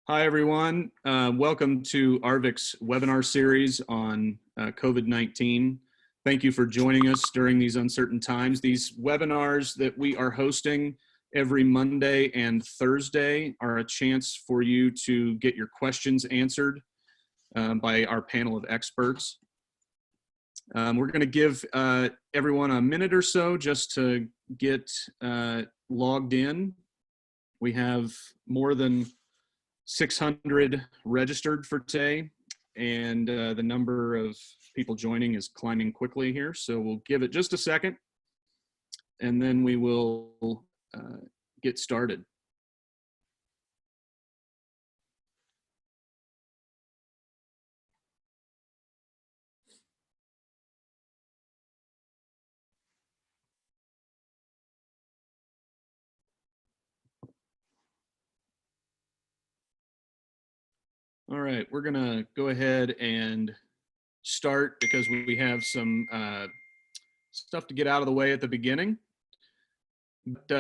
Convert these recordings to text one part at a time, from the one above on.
Hi, everyone. Welcome to ARVC's webinar series on COVID-19. Thank you for joining us during these uncertain times. These webinars that we are hosting every Monday and Thursday are a chance for you to get your questions answered by our panel of experts. We're going to give everyone a minute or so just to get logged in. We have more than 600 registered for today, and the number of people joining is climbing quickly here. So we'll give it just a second, and then we will get started. All right, we're gonna go ahead and start because we have some stuff to get out of the way at the beginning.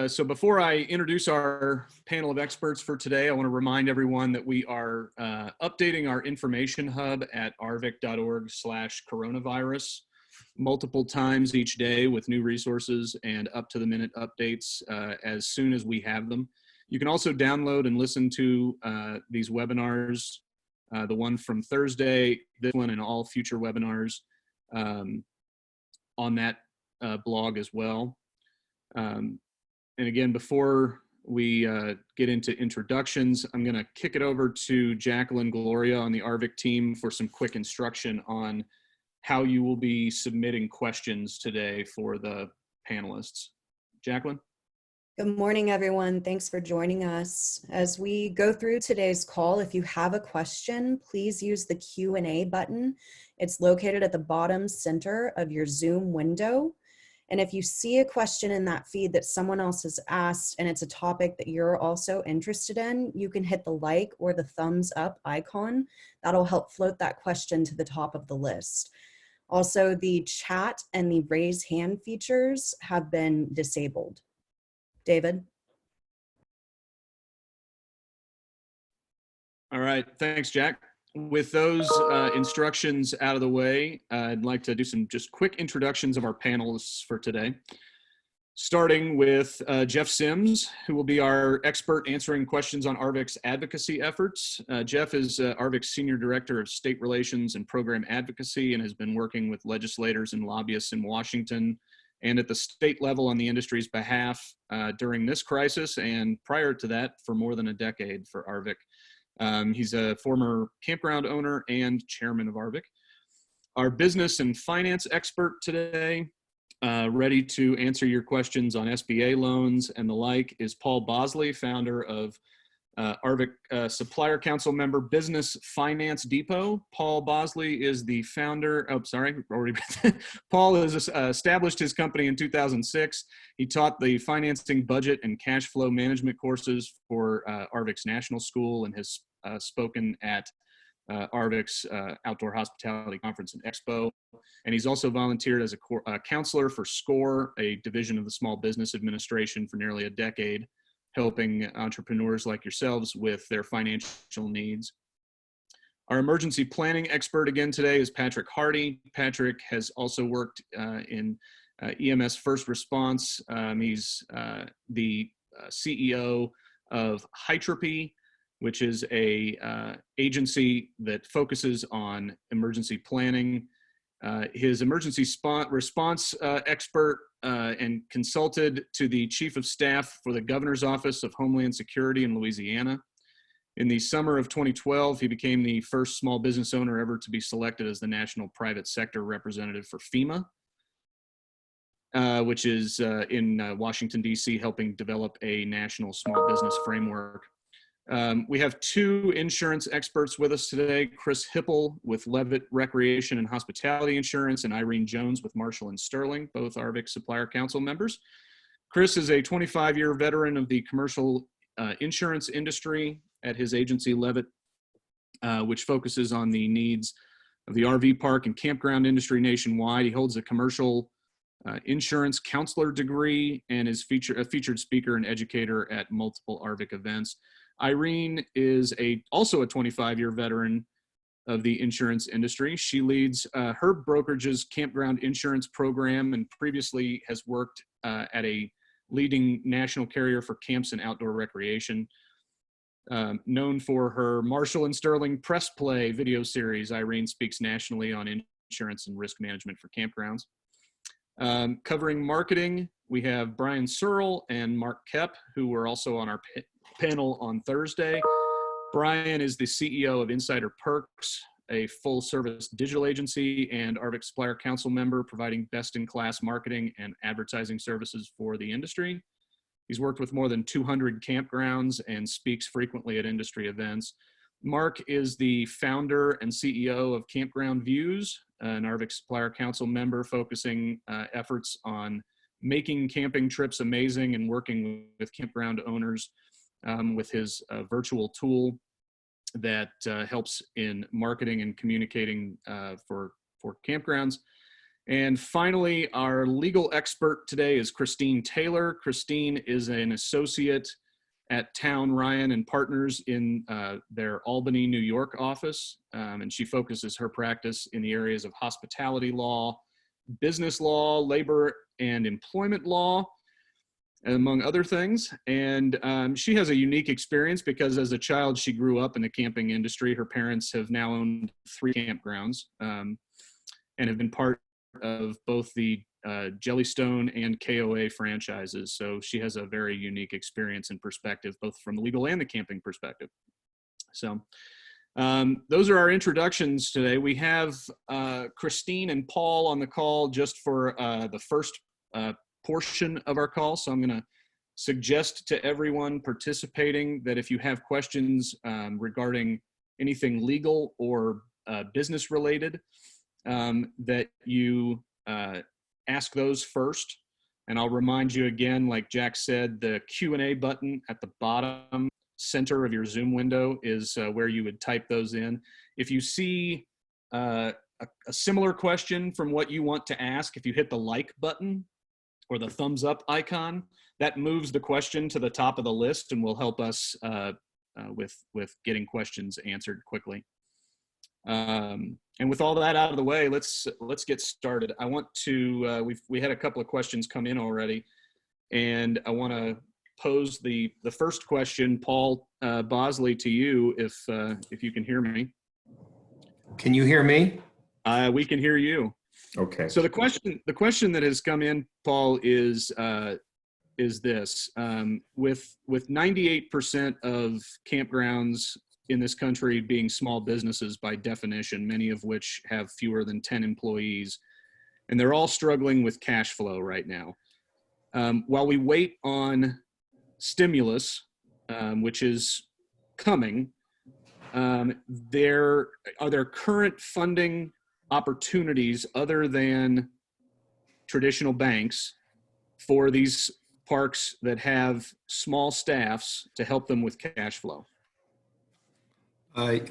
So before I introduce our panel of experts for today, I want to remind everyone that we are updating our information hub at arvc.org/coronavirus multiple times each day with new resources and up-to-the-minute updates as soon as we have them. You can also download and listen to these webinars, the one from Thursday, this one, and all future webinars on that blog as well. And again, before we get into introductions, I'm going to kick it over to Jacqueline Gloria on the ARVC team for some quick instruction on how you will be submitting questions today for the panelists. Jacqueline? Good morning, everyone. Thanks for joining us. As we go through today's call, if you have a question, please use the Q&A button. It's located at the bottom center of your Zoom window. And if you see a question in that feed that someone else has asked and it's a topic that you're also interested in, you can hit the like or the thumbs up icon. That'll help float that question to the top of the list. Also, the chat and the raise hand features have been disabled. David? All right, thanks, Jack. With those instructions out of the way, I'd like to do some just quick introductions of our panelists for today. Starting with Jeff Sims, who will be our expert answering questions on ARVC's advocacy efforts. Jeff is ARVC's Senior Director of State Relations and Program Advocacy and has been working with legislators and lobbyists in Washington and at the state level on the industry's behalf during this crisis and prior to that for more than a decade for ARVC. He's a former campground owner and chairman of ARVC. Our business and finance expert today, ready to answer your questions on SBA loans and the like, is Paul Bosley, founder of ARVC Supplier Council member Business Finance Depot. Paul Bosley is the founder, Paul has established his company in 2006. He taught the financing, budget, and cash flow management courses for ARVC's National School and has spoken at ARVC's Outdoor Hospitality Conference and Expo. And he's also volunteered as a counselor for SCORE, a division of the Small Business Administration, for nearly a decade, helping entrepreneurs like yourselves with their financial needs. Our emergency planning expert again today is Patrick Hardy. Patrick has also worked in EMS first response. He's the CEO of Hytropy, which is a agency that focuses on emergency planning. His emergency response expert and consulted to the Chief of Staff for the Governor's Office of Homeland Security in Louisiana. In the summer of 2012, he became the first small business owner ever to be selected as the National Private Sector Representative for FEMA, which is in Washington, D.C., helping develop a national small business framework. We have two insurance experts with us today, Chris Hipple with Leavitt Recreation and Hospitality Insurance, and Irene Jones with Marshall & Sterling, both ARVC Supplier Council members. Chris is a 25-year veteran of the commercial insurance industry at his agency Leavitt, which focuses on the needs of the RV park and campground industry nationwide. He holds a commercial insurance counselor degree and is a featured speaker and educator at multiple ARVC events. Irene is also a 25-year veteran of the insurance industry. She leads her brokerage's campground insurance program and previously has worked at a leading national carrier for camps and outdoor recreation. Known for her Marshall and Sterling Press Play video series, Irene speaks nationally on insurance and risk management for campgrounds. Covering marketing, we have Brian Searl and Mark Koep, who were also on our panel on Thursday. Brian is the CEO of Insider Perks, a full-service digital agency and ARVC Supplier Council member providing best-in-class marketing and advertising services for the industry. He's worked with more than 200 campgrounds and speaks frequently at industry events. Mark is the founder and CEO of Campground Views, an ARVC Supplier Council member focusing efforts on making camping trips amazing and working with campground owners with his virtual tool that helps in marketing and communicating for campgrounds. And finally, our legal expert today is Christine Taylor. Christine is an associate at Town Ryan and Partners in their Albany, New York office. And she focuses her practice in the areas of hospitality law, business law, labor and employment law, among other things. And she has a unique experience because as a child, she grew up in the camping industry. Her parents have now owned 3 campgrounds and have been part of both the Jellystone and KOA franchises. So she has a very unique experience and perspective, both from the legal and the camping perspective. So those are our introductions today. We have Christine and Paul on the call just for the first portion of our call. So I'm going to suggest to everyone participating that if you have questions regarding anything legal or business related, that you ask those first. And I'll remind you again, like Jack said, the Q&A button at the bottom center of your Zoom window is where you would type those in. If you see a similar question from what you want to ask, if you hit the like button or the thumbs up icon, that moves the question to the top of the list and will help us with getting questions answered quickly. And with all that out of the way, let's get started. I want to, we had a couple of questions come in already, and I want to pose the first question, Paul Bosley, to you, if you can hear me. Can you hear me? We can hear you. Okay. So the question that has come in, Paul, is this: with 98% of campgrounds in this country being small businesses by definition, many of which have fewer than 10 employees, and they're all struggling with cash flow right now. While we wait on stimulus, which is coming, are there current funding opportunities other than traditional banks for these parks that have small staffs to help them with cash flow?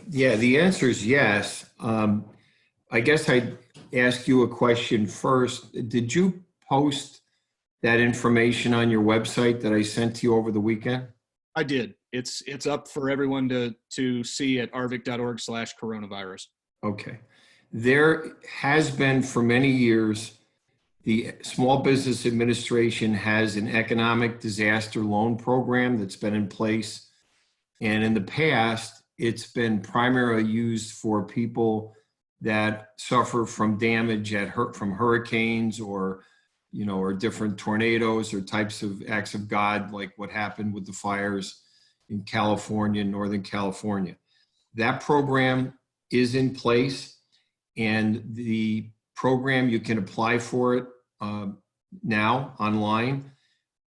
Yeah, the answer is yes. I guess I'd ask you a question first. Did you post that information on your website that I sent to you over the weekend? I did. It's up for everyone to see at arvc.org/coronavirus. Okay. There has been for many years, the Small Business Administration has an economic disaster loan program that's been in place. And in the past, it's been primarily used for people that suffer from damage from hurricanes or different tornadoes or types of acts of God, like what happened with the fires in California, Northern California. That program is in place, and the program, you can apply for it now online.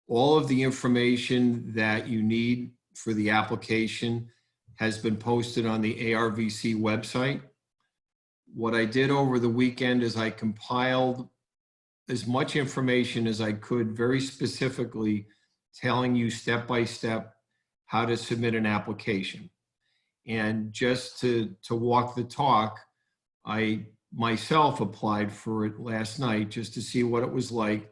All of the information that you need for the application has been posted on the ARVC website. What I did over the weekend is I compiled as much information as I could, very specifically telling you step by step how to submit an application. And just to walk the talk, I myself applied for it last night just to see what it was like.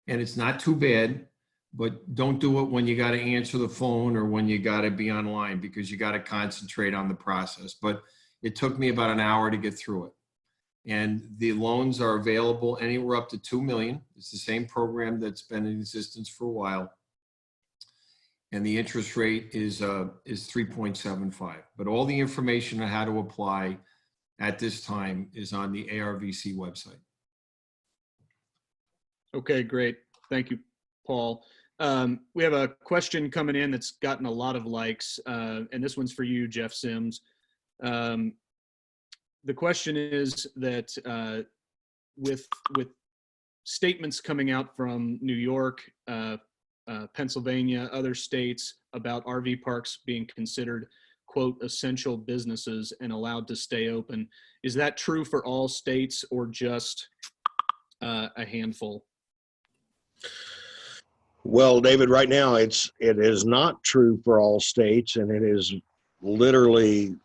And it's not too bad. but don't do it when you got to answer the phone or when you got to be online, because you got to concentrate on the process. But it took me about an hour to get through it. And the loans are available anywhere up to 2 million. It's the same program that's been in existence for a while. And the interest rate is 3.75. But all the information on how to apply at this time is on the ARVC website. Okay, great. Thank you, Paul. We have a question coming in that's gotten a lot of likes, and this one's for you, Jeff Sims. The question is that with statements coming out from New York, Pennsylvania, other states about RV parks being considered, quote, essential businesses and allowed to stay open, is that true for all states or just a handful? Well, David, right now it is not true for all states, and it is literally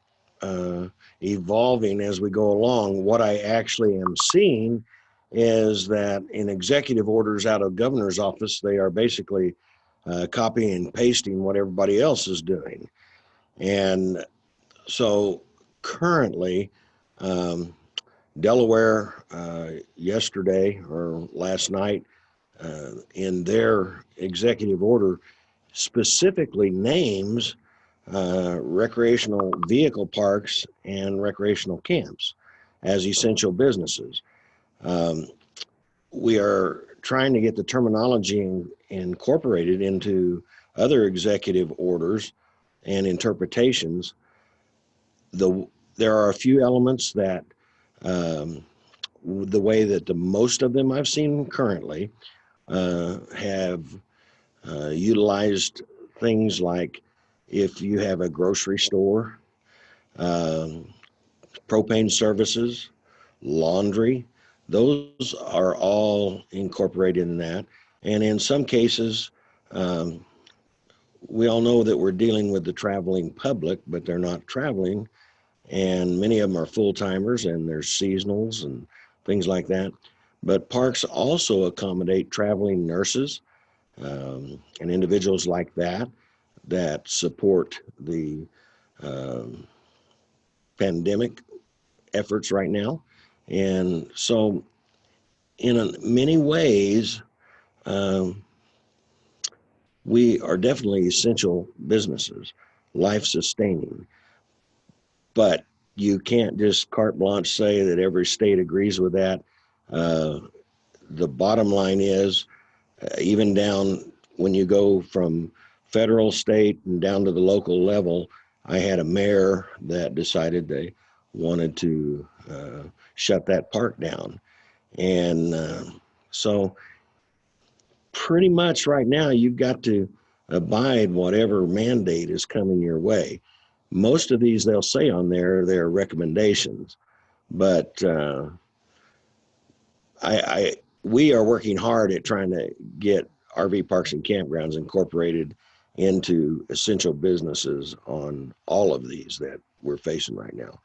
evolving as we go along. What I actually am seeing is that in executive orders out of governor's office, they are basically copying and pasting what everybody else is doing. And so currently, Delaware yesterday or last night, in their executive order, specifically names recreational vehicle parks and recreational camps as essential businesses. We are trying to get the terminology incorporated into other executive orders and interpretations. There are a few elements that the way that the most of them I've seen currently have utilized things like if you have a grocery store, propane services, laundry, those are all incorporated in that. And in some cases, we all know that we're dealing with the traveling public, but they're not traveling. And many of them are full-timers, and there's seasonals and things like that. But parks also accommodate traveling nurses and individuals like that support the pandemic efforts right now. And so in many ways, we are definitely essential businesses, life-sustaining. But you can't just carte blanche say that every state agrees with that. The bottom line is, even down when you go from federal, state, and down to the local level, I had a mayor that decided they wanted to shut that park down. And so pretty much right now, you've got to abide whatever mandate is coming your way. Most of these, they'll say on there, they're recommendations, but we are working hard at trying to get RV parks and campgrounds incorporated into essential businesses on all of these that we're facing right now.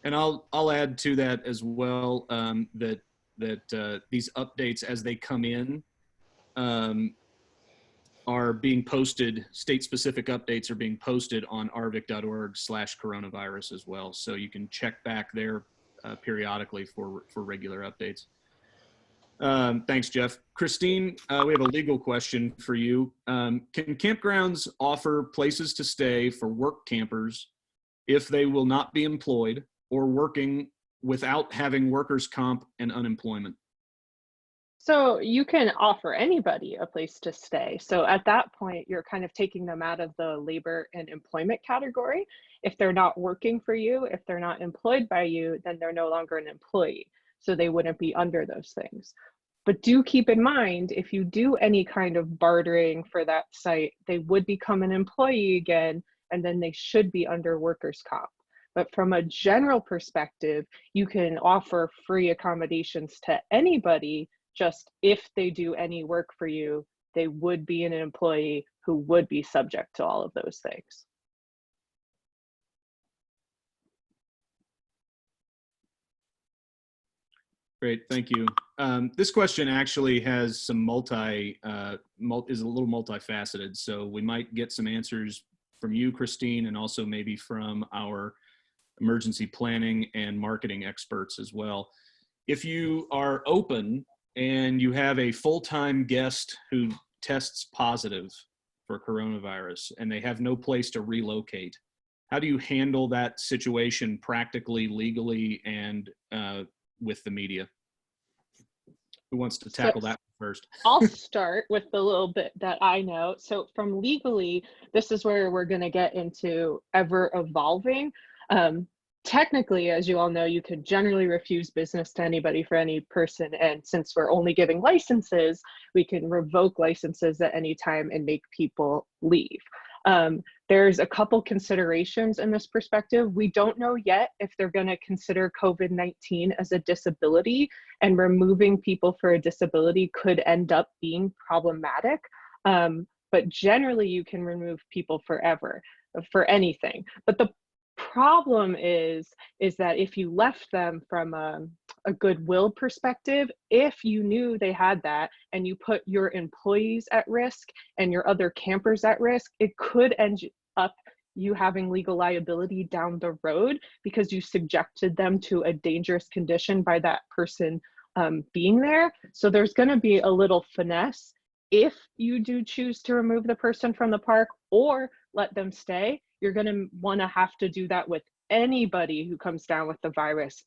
And I'll add to that as well, that these updates as they come in are being posted. State-specific updates are being posted on arvic.org/coronavirus as well, so you can check back there periodically for regular updates. Thanks, Jeff. Christine, we have a legal question for you. Can campgrounds offer places to stay for work campers if they will not be employed or working without having workers' comp and unemployment? So you can offer anybody a place to stay. So at that point, you're kind of taking them out of the labor and employment category. If they're not working for you, if they're not employed by you, then they're no longer an employee. So they wouldn't be under those things. But do keep in mind, if you do any kind of bartering for that site, they would become an employee again, and then they should be under workers' comp. But from a general perspective, you can offer free accommodations to anybody. Just if they do any work for you, they would be an employee who would be subject to all of those things. Great, thank you. This question actually has some is a little multifaceted, so we might get some answers from you, Christine, and also maybe from our emergency planning and marketing experts as well. If you are open and you have a full-time guest who tests positive for coronavirus and they have no place to relocate, how do you handle that situation practically, legally, and with the media? Who wants to tackle that first? I'll start with the little bit that I know. So from legally, this is where we're going to get into ever evolving. Technically, as you all know, you could generally refuse business to anybody for any person. And since we're only giving licenses, we can revoke licenses at any time and make people leave. There's a couple considerations in this perspective. We don't know yet if they're going to consider COVID-19 as a disability, and removing people for a disability could end up being problematic. But generally, you can remove people forever for anything. But the problem is that if you left them from a goodwill perspective, if you knew they had that and you put your employees at risk and your other campers at risk, it could end up you having legal liability down the road because you subjected them to a dangerous condition by that person being there. So there's going to be a little finesse if you do choose to remove the person from the park or let them stay. You're going to want to have to do that with anybody who comes down with the virus.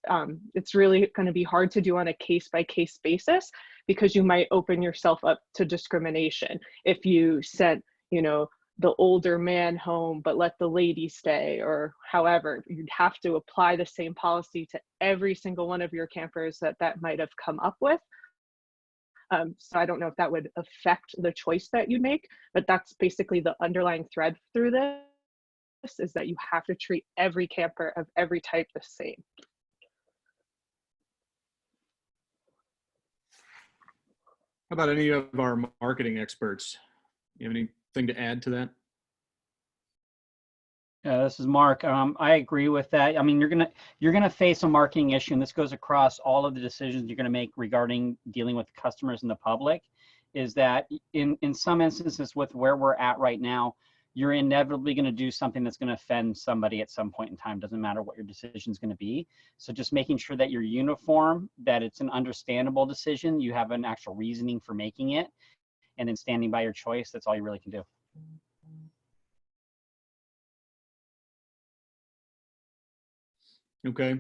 It's really going to be hard to do on a case-by-case basis because you might open yourself up to discrimination. If you sent, the older man home but let the lady stay, or however, you'd have to apply the same policy to every single one of your campers that might have come up with. So I don't know if that would affect the choice that you make, but that's basically the underlying thread through this, is that you have to treat every camper of every type the same. How about any of our marketing experts? You have anything to add to that? This is Mark. I agree with that. I mean, you're gonna face a marketing issue, and this goes across all of the decisions you're gonna make regarding dealing with customers and the public. Is that in some instances with where we're at right now, you're inevitably going to do something that's going to offend somebody at some point in time. Doesn't matter what your decision is going to be. So just making sure that you're uniform, that it's an understandable decision, you have an actual reasoning for making it, and then standing by your choice. That's all you really can do. Okay.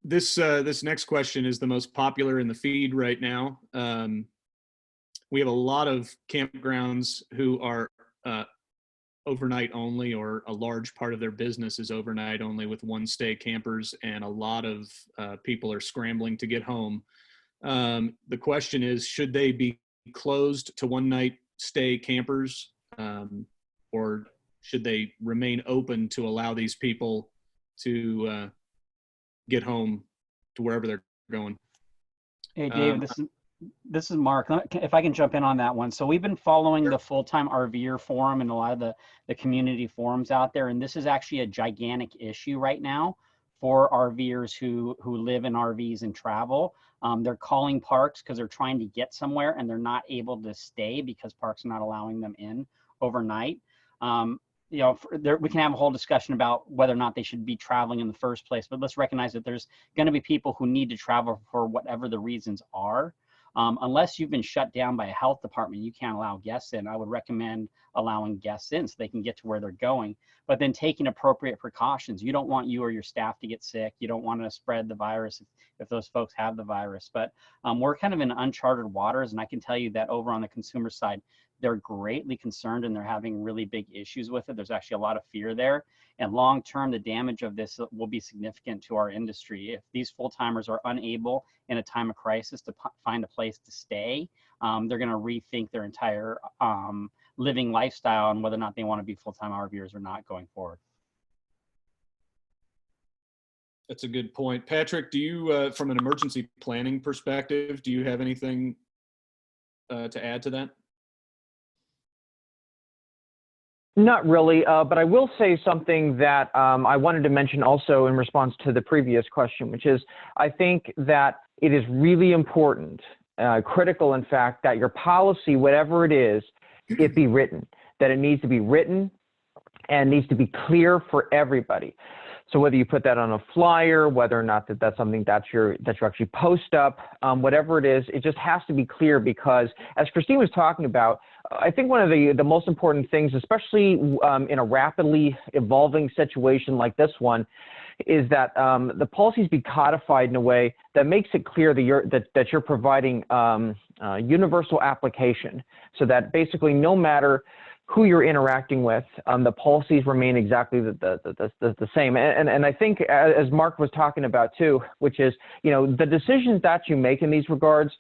This next question is the most popular in the feed right now. We have a lot of campgrounds who are overnight only, or a large part of their business is overnight only with one stay campers, and a lot of people are scrambling to get home. The question is, should they be closed to one night stay campers, or should they remain open to allow these people to get home to wherever they're going? Hey, Dave, this is Mark. If I can jump in on that one. So we've been following the full-time RVer forum and a lot of the community forums out there. And this is actually a gigantic issue right now for RVers who live in RVs and travel. They're calling parks because they're trying to get somewhere and they're not able to stay because parks are not allowing them in overnight. We can have a whole discussion about whether or not they should be traveling in the first place, but let's recognize that there's going to be people who need to travel for whatever the reasons are. Unless you've been shut down by a health department, you can't allow guests in. I would recommend allowing guests in so they can get to where they're going, but then taking appropriate precautions. You don't want you or your staff to get sick. You don't want to spread the virus if those folks have the virus. But we're kind of in uncharted waters, and I can tell you that over on the consumer side, they're greatly concerned and they're having really big issues with it. There's actually a lot of fear there. And long term, the damage of this will be significant to our industry. If these full-timers are unable in a time of crisis to find a place to stay, they're going to rethink their entire living lifestyle and whether or not they want to be full-time RVers or not going forward. That's a good point. Patrick, do you, from an emergency planning perspective, do you have anything to add to that? Not really, but I will say something that I wanted to mention also in response to the previous question, which is I think that it is really important, critical in fact, that your policy, whatever it is, it be written, that it needs to be written and needs to be clear for everybody. So whether you put that on a flyer, whether or not that's something that you actually post up, whatever it is, it just has to be clear because, as Christine was talking about, I think one of the most important things, especially in a rapidly evolving situation like this one, is that the policies be codified in a way that makes it clear that you're providing universal application, so that basically no matter who you're interacting with, the policies remain exactly the same. And I think, as Mark was talking about too, which is, the decisions that you make in these regards,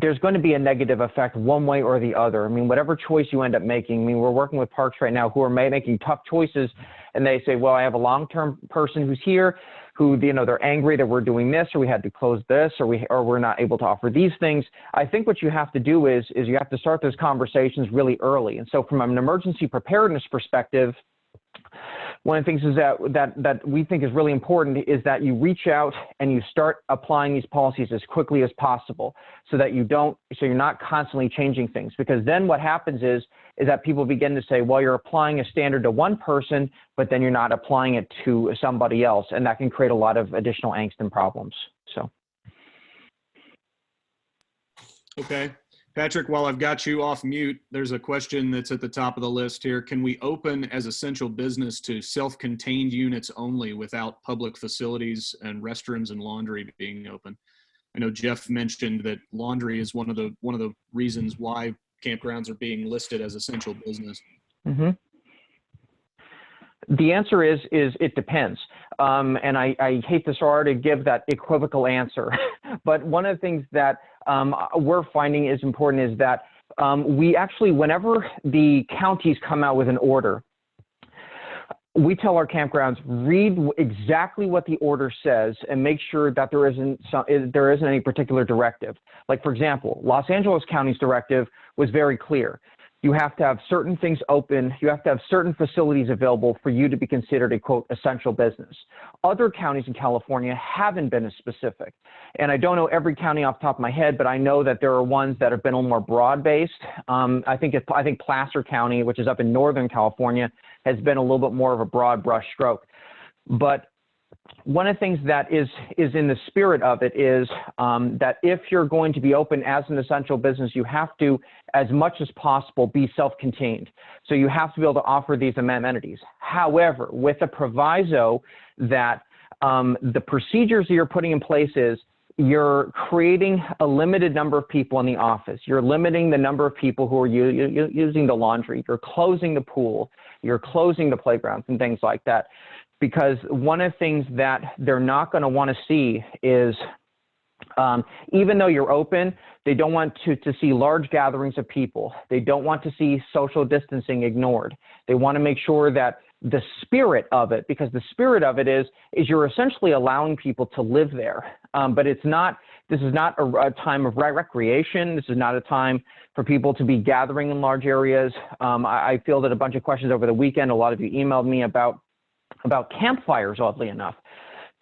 there's going to be a negative effect one way or the other. I mean, whatever choice you end up making, we're working with parks right now who are making tough choices, and they say, well, I have a long-term person who's here who, they're angry that we're doing this, or we had to close this, or we're not able to offer these things. I think what you have to do is you have to start those conversations really early. And so from an emergency preparedness perspective, one of the things is that we think is really important is that you reach out and you start applying these policies as quickly as possible, so that you're not constantly changing things. Because then what happens is that people begin to say, well, you're applying a standard to one person, but then you're not applying it to somebody else, and that can create a lot of additional angst and problems. So. Okay. Patrick, while I've got you off mute, there's a question that's at the top of the list here. Can we open as essential business to self-contained units only without public facilities and restrooms and laundry being open? I know Jeff mentioned that laundry is one of the reasons why campgrounds are being listed as essential business. Mm-hmm. The answer is it depends. And I hate to sort of give that equivocal answer, but one of the things that we're finding is important is that we actually, whenever the counties come out with an order, we tell our campgrounds, read exactly what the order says and make sure that there isn't any particular directive. Like, for example, Los Angeles County's directive was very clear. You have to have certain things open. You have to have certain facilities available for you to be considered a, quote, essential business. Other counties in California haven't been as specific. And I don't know every county off the top of my head, but I know that there are ones that have been a little more broad-based. I think Placer County, which is up in Northern California, has been a little bit more of a broad brush stroke. But one of the things that is in the spirit of it is that if you're going to be open as an essential business, you have to, as much as possible, be self-contained. So you have to be able to offer these amenities. However, with a proviso that the procedures that you're putting in place is you're creating a limited number of people in the office. You're limiting the number of people who are using the laundry. You're closing the pool. You're closing the playgrounds and things like that. Because one of the things that they're not going to want to see is, even though you're open, they don't want to see large gatherings of people. They don't want to see social distancing ignored. They want to make sure that the spirit of it, because the spirit of it is you're essentially allowing people to live there. But this is not a time of recreation. This is not a time for people to be gathering in large areas. I fielded a bunch of questions over the weekend. A lot of you emailed me about campfires, oddly enough.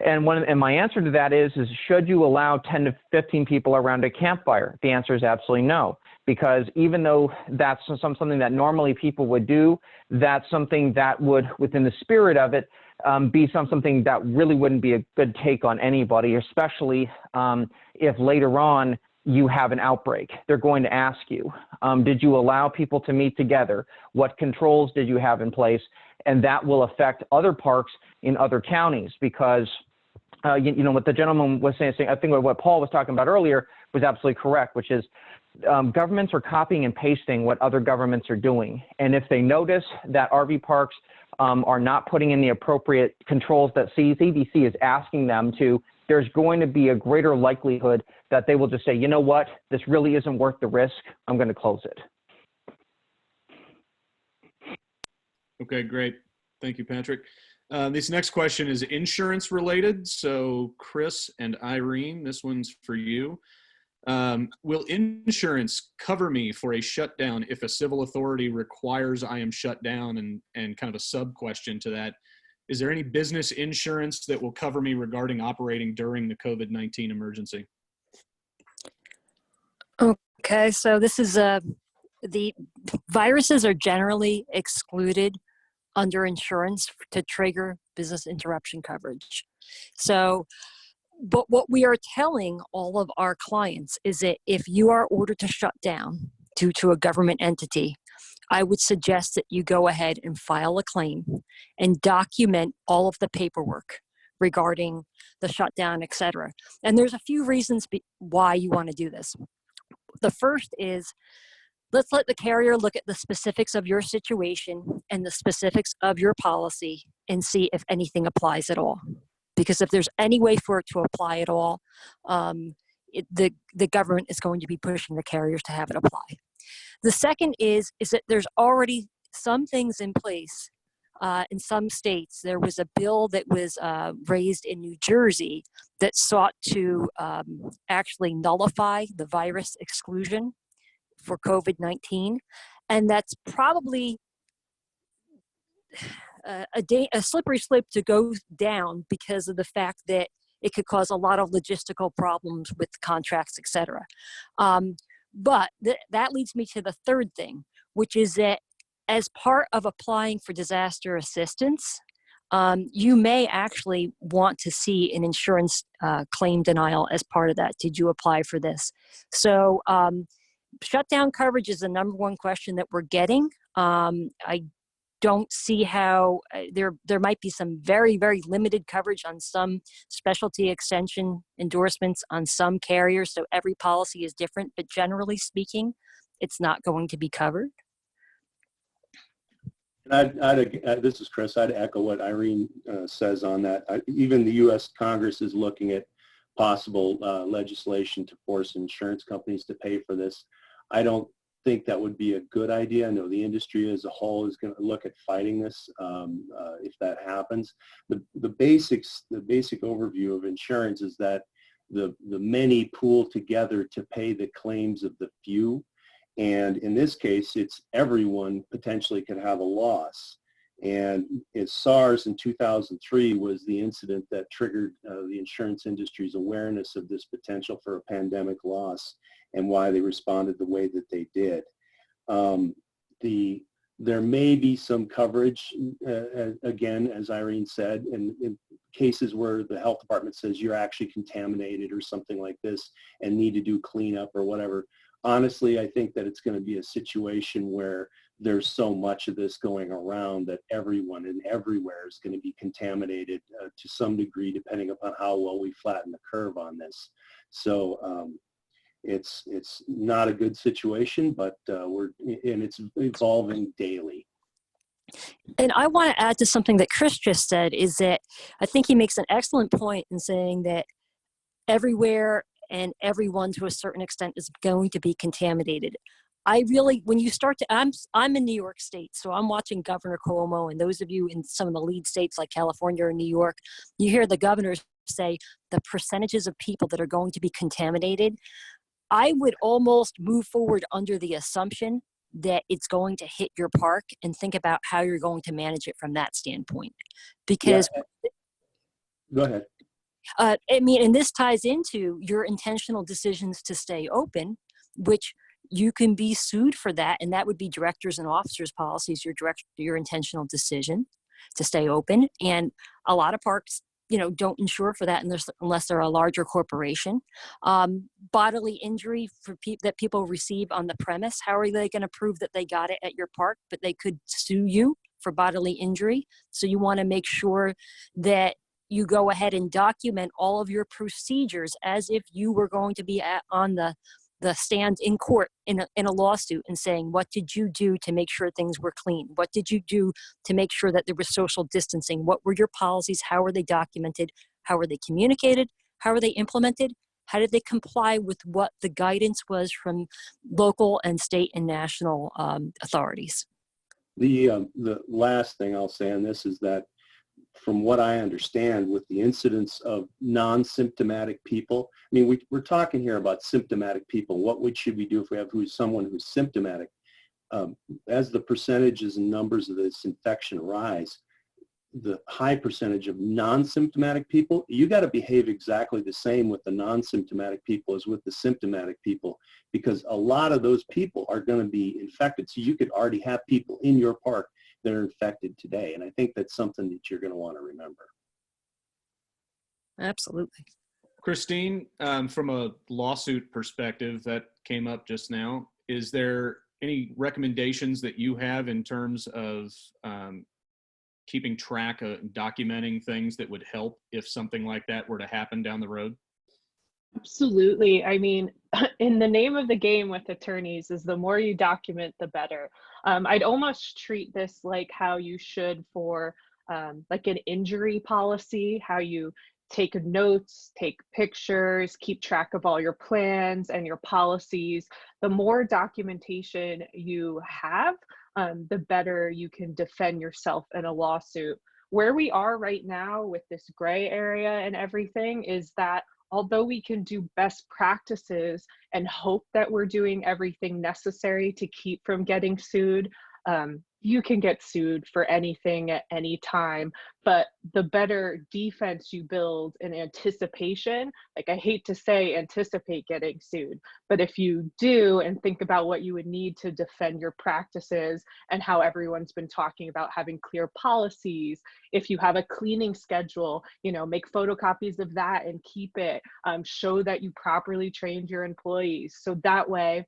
And my answer to that is should you allow 10 to 15 people around a campfire? The answer is absolutely no, because even though that's something that normally people would do, that's something that would, within the spirit of it, be something that really wouldn't be a good take on anybody, especially if later on you have an outbreak. They're going to ask you, did you allow people to meet together? What controls did you have in place? And that will affect other parks in other counties, because what the gentleman was saying, I think what Paul was talking about earlier was absolutely correct, which is governments are copying and pasting what other governments are doing. And if they notice that RV parks are not putting in the appropriate controls that CDC is asking them to, there's going to be a greater likelihood that they will just say, you know what, this really isn't worth the risk. I'm going to close it. Okay, great. Thank you, Patrick. This next question is insurance related. So Chris and Irene, this one's for you. Will insurance cover me for a shutdown if a civil authority requires I am shut down? And kind of a sub question to that, is there any business insurance that will cover me regarding operating during the COVID-19 emergency? Okay, so this is the viruses are generally excluded under insurance to trigger business interruption coverage. So, but what we are telling all of our clients is that if you are ordered to shut down due to a government entity, I would suggest that you go ahead and file a claim and document all of the paperwork regarding the shutdown, et cetera. And there's a few reasons why you want to do this. The first is, let's let the carrier look at the specifics of your situation and the specifics of your policy and see if anything applies at all. Because if there's any way for it to apply at all, the government is going to be pushing the carriers to have it apply. The second is that there's already some things in place in some states. There was a bill that was raised in New Jersey that sought to actually nullify the virus exclusion for COVID-19. And that's probably a slippery slope to go down because of the fact that it could cause a lot of logistical problems with contracts, et cetera. But that leads me to the third thing, which is that as part of applying for disaster assistance, you may actually want to see an insurance claim denial as part of that. Did you apply for this? So shutdown coverage is the number one question that we're getting. I don't see how there might be some very, very limited coverage on some specialty extension endorsements on some carriers. So every policy is different, but generally speaking, it's not going to be covered. This is Chris. I'd echo what Irene says on that. Even the U.S. Congress is looking at possible legislation to force insurance companies to pay for this. I don't think that would be a good idea. I know the industry as a whole is going to look at fighting this if that happens. The basic overview of insurance is that the many pool together to pay the claims of the few. And in this case, it's everyone potentially could have a loss. And SARS in 2003 was the incident that triggered the insurance industry's awareness of this potential for a pandemic loss and why they responded the way that they did. There may be some coverage, again, as Irene said, in cases where the health department says you're actually contaminated or something like this and need to do cleanup or whatever. Honestly, I think that it's going to be a situation where there's so much of this going around that everyone and everywhere is going to be contaminated to some degree, depending upon how well we flatten the curve on this. So it's not a good situation, but it's evolving daily. And I want to add to something that Chris just said, is that I think he makes an excellent point in saying that everywhere and everyone to a certain extent is going to be contaminated. I really, when you start to, I'm in New York State, so I'm watching Governor Cuomo, and those of you in some of the lead states like California or New York, you hear the governors say the percentages of people that are going to be contaminated. I would almost move forward under the assumption that it's going to hit your park and think about how you're going to manage it from that standpoint. Because Go ahead. I mean, and this ties into your intentional decisions to stay open, which you can be sued for that. And that would be directors and officers policies, your intentional decision to stay open. And a lot of parks, don't insure for that unless they're a larger corporation. Bodily injury that people receive on the premise, how are they going to prove that they got it at your park, but they could sue you for bodily injury? So you want to make sure that you go ahead and document all of your procedures as if you were going to be on the stand in court in a lawsuit and saying, what did you do to make sure things were clean? What did you do to make sure that there was social distancing? What were your policies? How were they documented? How were they communicated? How were they implemented? How did they comply with what the guidance was from local and state and national authorities? The last thing I'll say on this is that from what I understand, with the incidence of non-symptomatic people, I mean, we're talking here about symptomatic people. What should we do if we have someone who's symptomatic? As the percentages and numbers of this infection rise, the high percentage of non-symptomatic people, you got to behave exactly the same with the non-symptomatic people as with the symptomatic people, because a lot of those people are going to be infected. So you could already have people in your park that are infected today. And I think that's something that you're going to want to remember. Absolutely. Christine, from a lawsuit perspective that came up just now, is there any recommendations that you have in terms of keeping track of documenting things that would help if something like that were to happen down the road? Absolutely. I mean, in the name of the game with attorneys is the more you document, the better. I'd almost treat this like how you should for like an injury policy, how you take notes, take pictures, keep track of all your plans and your policies. The more documentation you have, the better you can defend yourself in a lawsuit. Where we are right now with this gray area and everything is that although we can do best practices and hope that we're doing everything necessary to keep from getting sued, you can get sued for anything at any time. But the better defense you build in anticipation, like I hate to say anticipate getting sued, but if you do and think about what you would need to defend your practices and how everyone's been talking about having clear policies, if you have a cleaning schedule, you know, make photocopies of that and keep it, show that you properly trained your employees. So that way,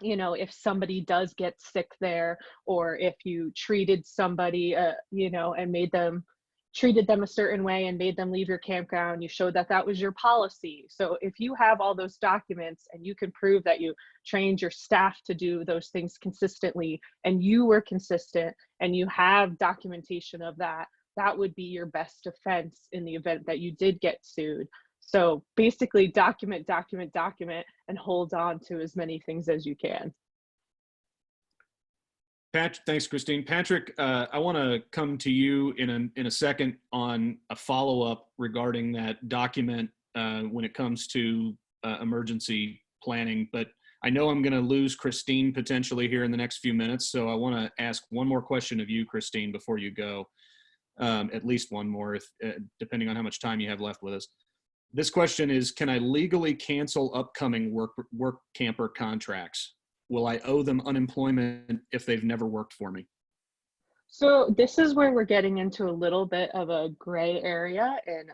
you know, if somebody does get sick there, or if you treated somebody, you know, and treated them a certain way and made them leave your campground, you showed that that was your policy. So if you have all those documents and you can prove that you trained your staff to do those things consistently and you were consistent and you have documentation of that, that would be your best defense in the event that you did get sued. So basically document, document, document, and hold on to as many things as you can. Thanks, Christine. Patrick, I want to come to you in a second on a follow-up regarding that document when it comes to emergency planning, but I know I'm going to lose Christine potentially here in the next few minutes, so I want to ask one more question of you, Christine, before you go. At least one more, if depending on how much time you have left with us. This question is, can I legally cancel upcoming work camper contracts? Will I owe them unemployment if they've never worked for me? So this is where we're getting into a little bit of a gray area, and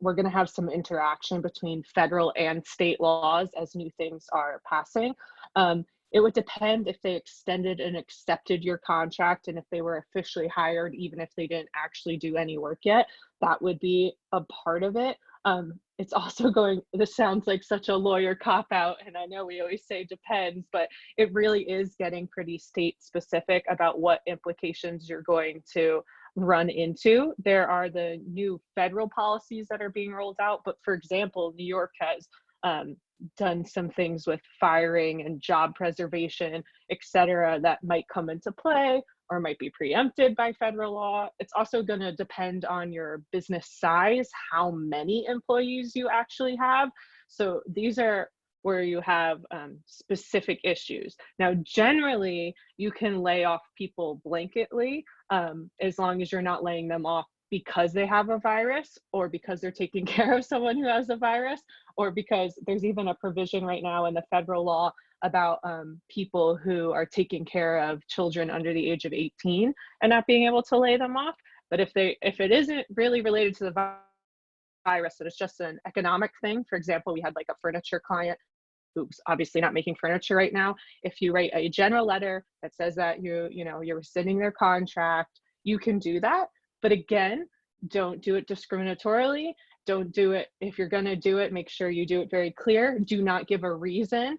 we're going to have some interaction between federal and state laws as new things are passing. It would depend if they extended and accepted your contract and if they were officially hired, even if they didn't actually do any work yet. That would be a part of it. It's also this sounds like such a lawyer cop-out, and I know we always say depends, but it really is getting pretty state specific about what implications you're going to run into. There are the new federal policies that are being rolled out, but for example, New York has done some things with firing and job preservation, et cetera, that might come into play or might be preempted by federal law. It's also going to depend on your business size, how many employees you actually have. So these are where you have specific issues. Now, generally, you can lay off people blanketly as long as you're not laying them off because they have a virus, or because they're taking care of someone who has a virus, or because there's even a provision right now in the federal law about people who are taking care of children under the age of 18 and not being able to lay them off. But if it isn't really related to the virus, and it's just an economic thing, for example, we had like a furniture client who's obviously not making furniture right now. If you write a general letter that says that you're rescinding their contract, you can do that. But again, don't do it discriminatorily. Don't do it, if you're going to do it, make sure you do it very clear. Do not give a reason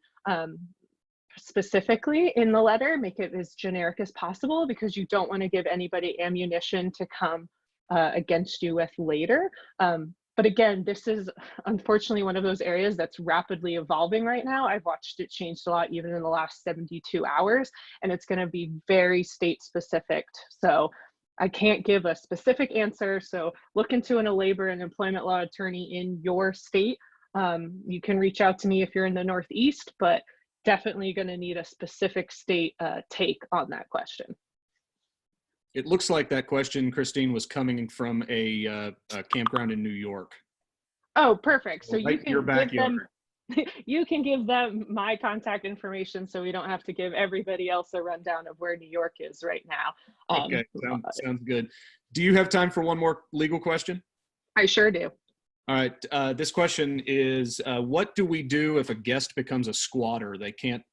specifically in the letter. Make it as generic as possible, because you don't want to give anybody ammunition to come against you with later. But again, this is unfortunately one of those areas that's rapidly evolving right now. I've watched it change a lot even in the last 72 hours, and it's going to be very state specific. So I can't give a specific answer. So look into a labor and employment law attorney in your state. You can reach out to me if you're in the Northeast, but definitely going to need a specific state take on that question. It looks like that question, Christine, was coming from a campground in New York. Oh, perfect. So right you can your backyard. give them, you can give them my contact information, so we don't have to give everybody else a rundown of where New York is right now. Okay, sounds good. Do you have time for one more legal question? I sure do. All right. This question is, what do we do if a guest becomes a squatter? They can't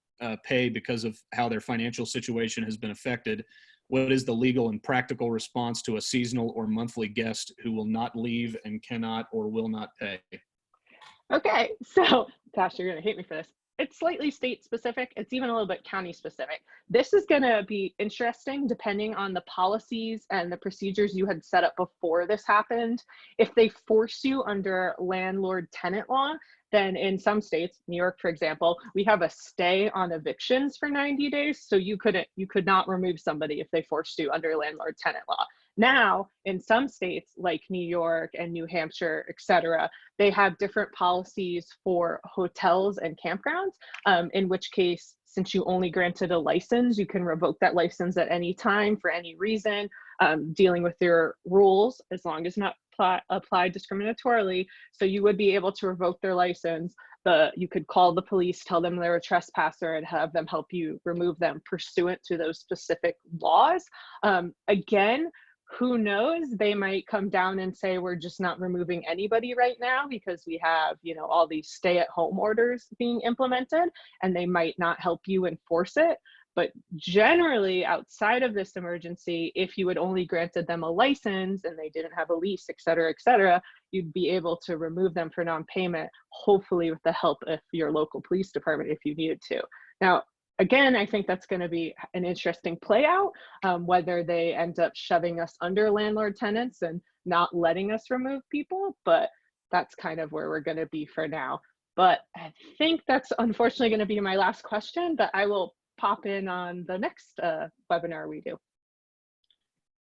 pay because of how their financial situation has been affected. What is the legal and practical response to a seasonal or monthly guest who will not leave and cannot or will not pay? Okay, so gosh, you're gonna hate me for this. It's slightly state specific. It's even a little bit county specific. This is gonna be interesting depending on the policies and the procedures you had set up before this happened. If they force you under landlord-tenant law, then in some states, New York, for example, we have a stay on evictions for 90 days. So you could not remove somebody if they forced you under landlord-tenant law. Now, in some states like New York and New Hampshire, et cetera, they have different policies for hotels and campgrounds, in which case, since you only granted a license, you can revoke that license at any time for any reason, dealing with your rules, as long as not applied discriminatorily. So you would be able to revoke their license. You could call the police, tell them they're a trespasser, and have them help you remove them pursuant to those specific laws. Again, who knows, they might come down and say, we're just not removing anybody right now because we have, all these stay-at-home orders being implemented, and they might not help you enforce it. But generally, outside of this emergency, if you had only granted them a license and they didn't have a lease, et cetera, you'd be able to remove them for non-payment, hopefully with the help of your local police department if you needed to. Now, again, I think that's going to be an interesting play out, whether they end up shoving us under landlord tenants and not letting us remove people, but that's kind of where we're going to be for now. But I think that's unfortunately going to be my last question, but I will pop in on the next webinar we do.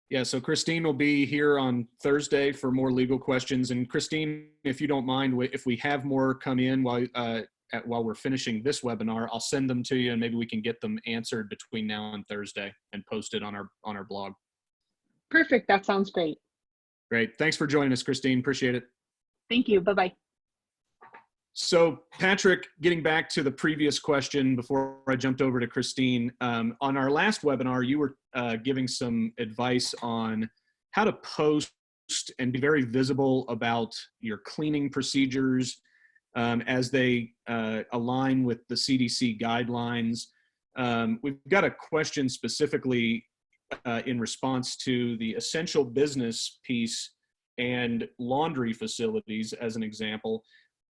Yeah, so Christine will be here on Thursday for more legal questions. And Christine, if you don't mind, if we have more come in while we're finishing this webinar, I'll send them to you and maybe we can get them answered between now and Thursday and posted on our blog. Perfect, that sounds great. Great, thanks for joining us, Christine, appreciate it. Thank you, bye-bye. So Patrick, getting back to the previous question before I jumped over to Christine, on our last webinar, you were giving some advice on how to post and be very visible about your cleaning procedures as they align with the CDC guidelines. We've got a question specifically in response to the essential business piece and laundry facilities as an example.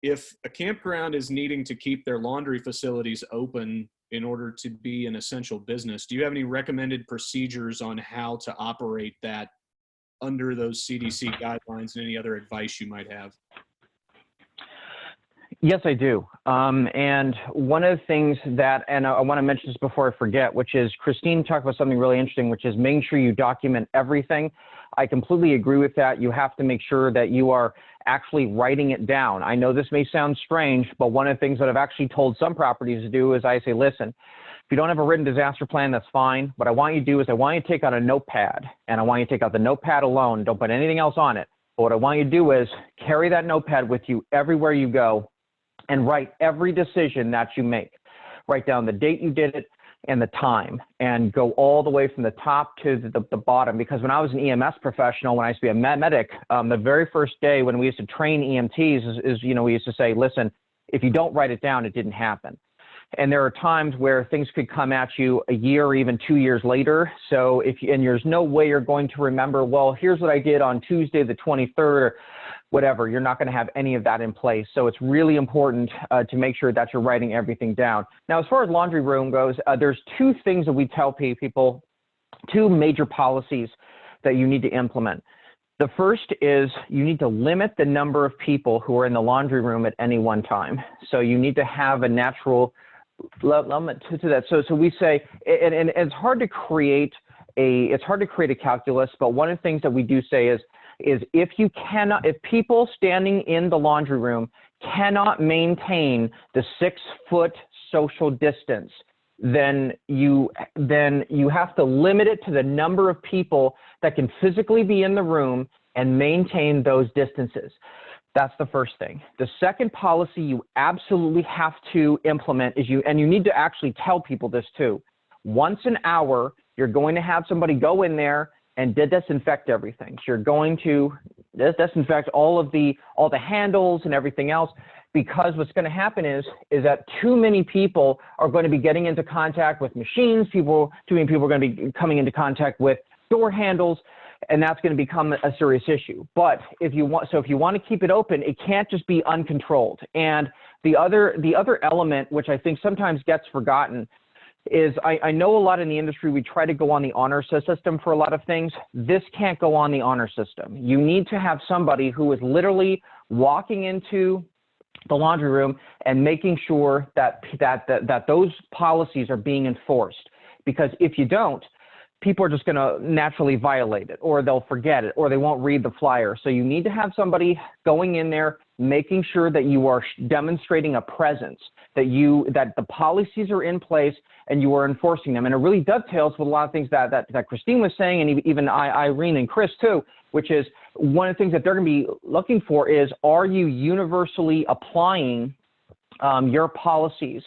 If a campground is needing to keep their laundry facilities open in order to be an essential business, do you have any recommended procedures on how to operate that under those CDC guidelines and any other advice you might have? Yes, I do. And one of the things that, and I want to mention this before I forget, which is Christine talked about something really interesting, which is making sure you document everything. I completely agree with that. You have to make sure that you are actually writing it down. I know this may sound strange, but one of the things that I've actually told some properties to do is I say, listen, if you don't have a written disaster plan, that's fine. What I want you to do is I want you to take out a notepad, and I want you to take out the notepad alone. Don't put anything else on it. But what I want you to do is carry that notepad with you everywhere you go and write every decision that you make. Write down the date you did it and the time, and go all the way from the top to the bottom. Because when I was an EMS professional, when I used to be a medic, the very first day when we used to train EMTs is we used to say, listen, if you don't write it down, it didn't happen. And there are times where things could come at you a year or even 2 years later. So and there's no way you're going to remember, well, here's what I did on Tuesday the 23rd or whatever. You're not going to have any of that in place. So it's really important to make sure that you're writing everything down. Now, as far as laundry room goes, there's two things that we tell people, two major policies that you need to implement. The first is you need to limit the number of people who are in the laundry room at any one time. So you need to have a natural limit to that. So we say, and it's hard to create it's hard to create a calculus, but one of the things that we do say is if people standing in the laundry room cannot maintain the 6-foot social distance, then you have to limit it to the number of people that can physically be in the room and maintain those distances. That's the first thing. The second policy you absolutely have to implement is you need to actually tell people this too. Once an hour, you're going to have somebody go in there and disinfect everything. So you're going to disinfect all the handles and everything else, because what's going to happen is that too many people are going to be getting into contact with machines. Too many people are going to be coming into contact with door handles, and that's going to become a serious issue. But if you want to keep it open, it can't just be uncontrolled. And the other element, which I think sometimes gets forgotten, is I know a lot in the industry, we try to go on the honor system for a lot of things. This can't go on the honor system. You need to have somebody who is literally walking into the laundry room and making sure that those policies are being enforced. Because if you don't, people are just going to naturally violate it, or they'll forget it, or they won't read the flyer. So you need to have somebody going in there, making sure that you are demonstrating a presence, that the policies are in place and you are enforcing them. And it really dovetails with a lot of things that Christine was saying, and even Irene and Chris too, which is one of the things that they're going to be looking for is, are you universally applying your policies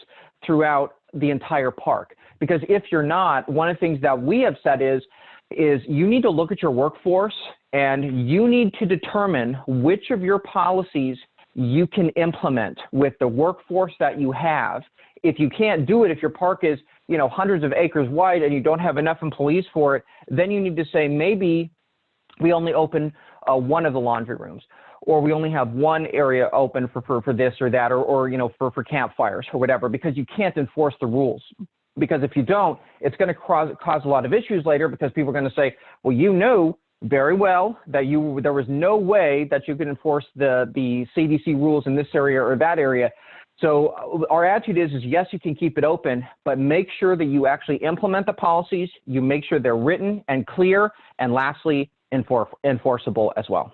throughout the entire park? Because if you're not, one of the things that we have said is you need to look at your workforce and you need to determine which of your policies you can implement with the workforce that you have. If you can't do it, if your park is, hundreds of acres wide and you don't have enough employees for it, then you need to say, maybe we only open one of the laundry rooms, or we only have one area open for this or that, or for campfires or whatever, because you can't enforce the rules. Because if you don't, it's going to cause a lot of issues later, because people are going to say, well, you knew very well that there was no way that you could enforce the CDC rules in this area or that area. So our attitude is yes, you can keep it open, but make sure that you actually implement the policies, you make sure they're written and clear, and lastly, enforceable as well.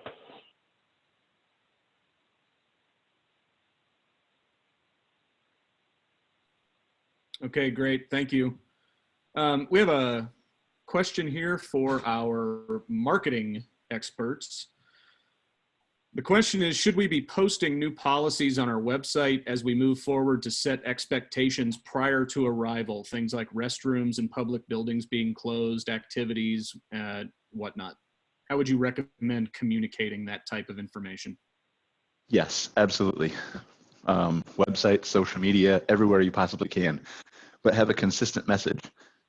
Okay, great. Thank you. We have a question here for our marketing experts. The question is, should we be posting new policies on our website as we move forward to set expectations prior to arrival? Things like restrooms and public buildings being closed, activities, whatnot. How would you recommend communicating that type of information? Yes, absolutely. Website, social media, everywhere you possibly can, but have a consistent message.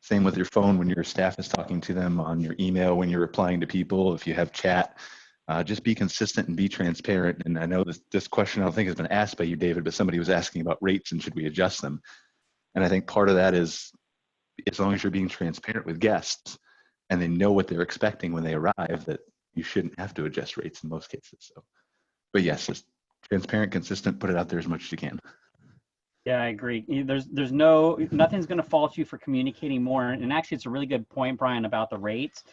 Same with your phone when your staff is talking to them, on your email when you're replying to people, if you have chat. Just be consistent and be transparent. And I know this question I don't think has been asked by you, David, but somebody was asking about rates and should we adjust them? And I think part of that is, as long as you're being transparent with guests and they know what they're expecting when they arrive, that you shouldn't have to adjust rates in most cases. So, but yes, just transparent, consistent, put it out there as much as you can. Yeah, I agree. Nothing's going to fault you for communicating more. And actually, it's a really good point, Brian, about the rates.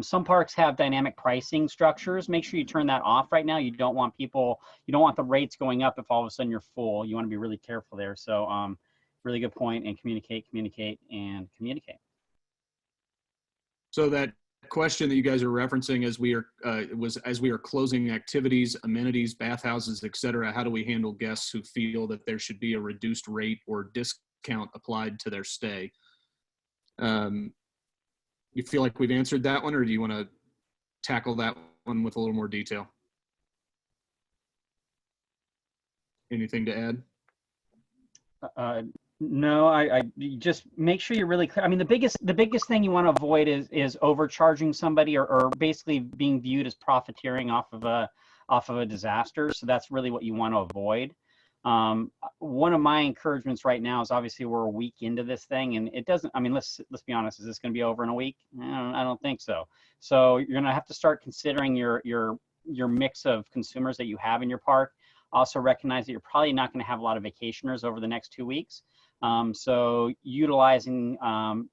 Some parks have dynamic pricing structures. Make sure you turn that off right now. You don't want the rates going up if all of a sudden you're full. You want to be really careful there. So really good point, and communicate. So that question that you guys are referencing as we are closing activities, amenities, bathhouses, et cetera, how do we handle guests who feel that there should be a reduced rate or discount applied to their stay? You feel like we've answered that one, or do you want to tackle that one with a little more detail? Anything to add? No, I just make sure you're really clear. I mean, the biggest thing you want to avoid is overcharging somebody or basically being viewed as profiteering off of a disaster. So that's really what you want to avoid. One of my encouragements right now is, obviously we're a week into this thing, and it doesn't, I mean, let's be honest, is this going to be over in a week? I don't think so. So you're going to have to start considering your mix of consumers that you have in your park. Also recognize that you're probably not going to have a lot of vacationers over the next 2 weeks. So utilizing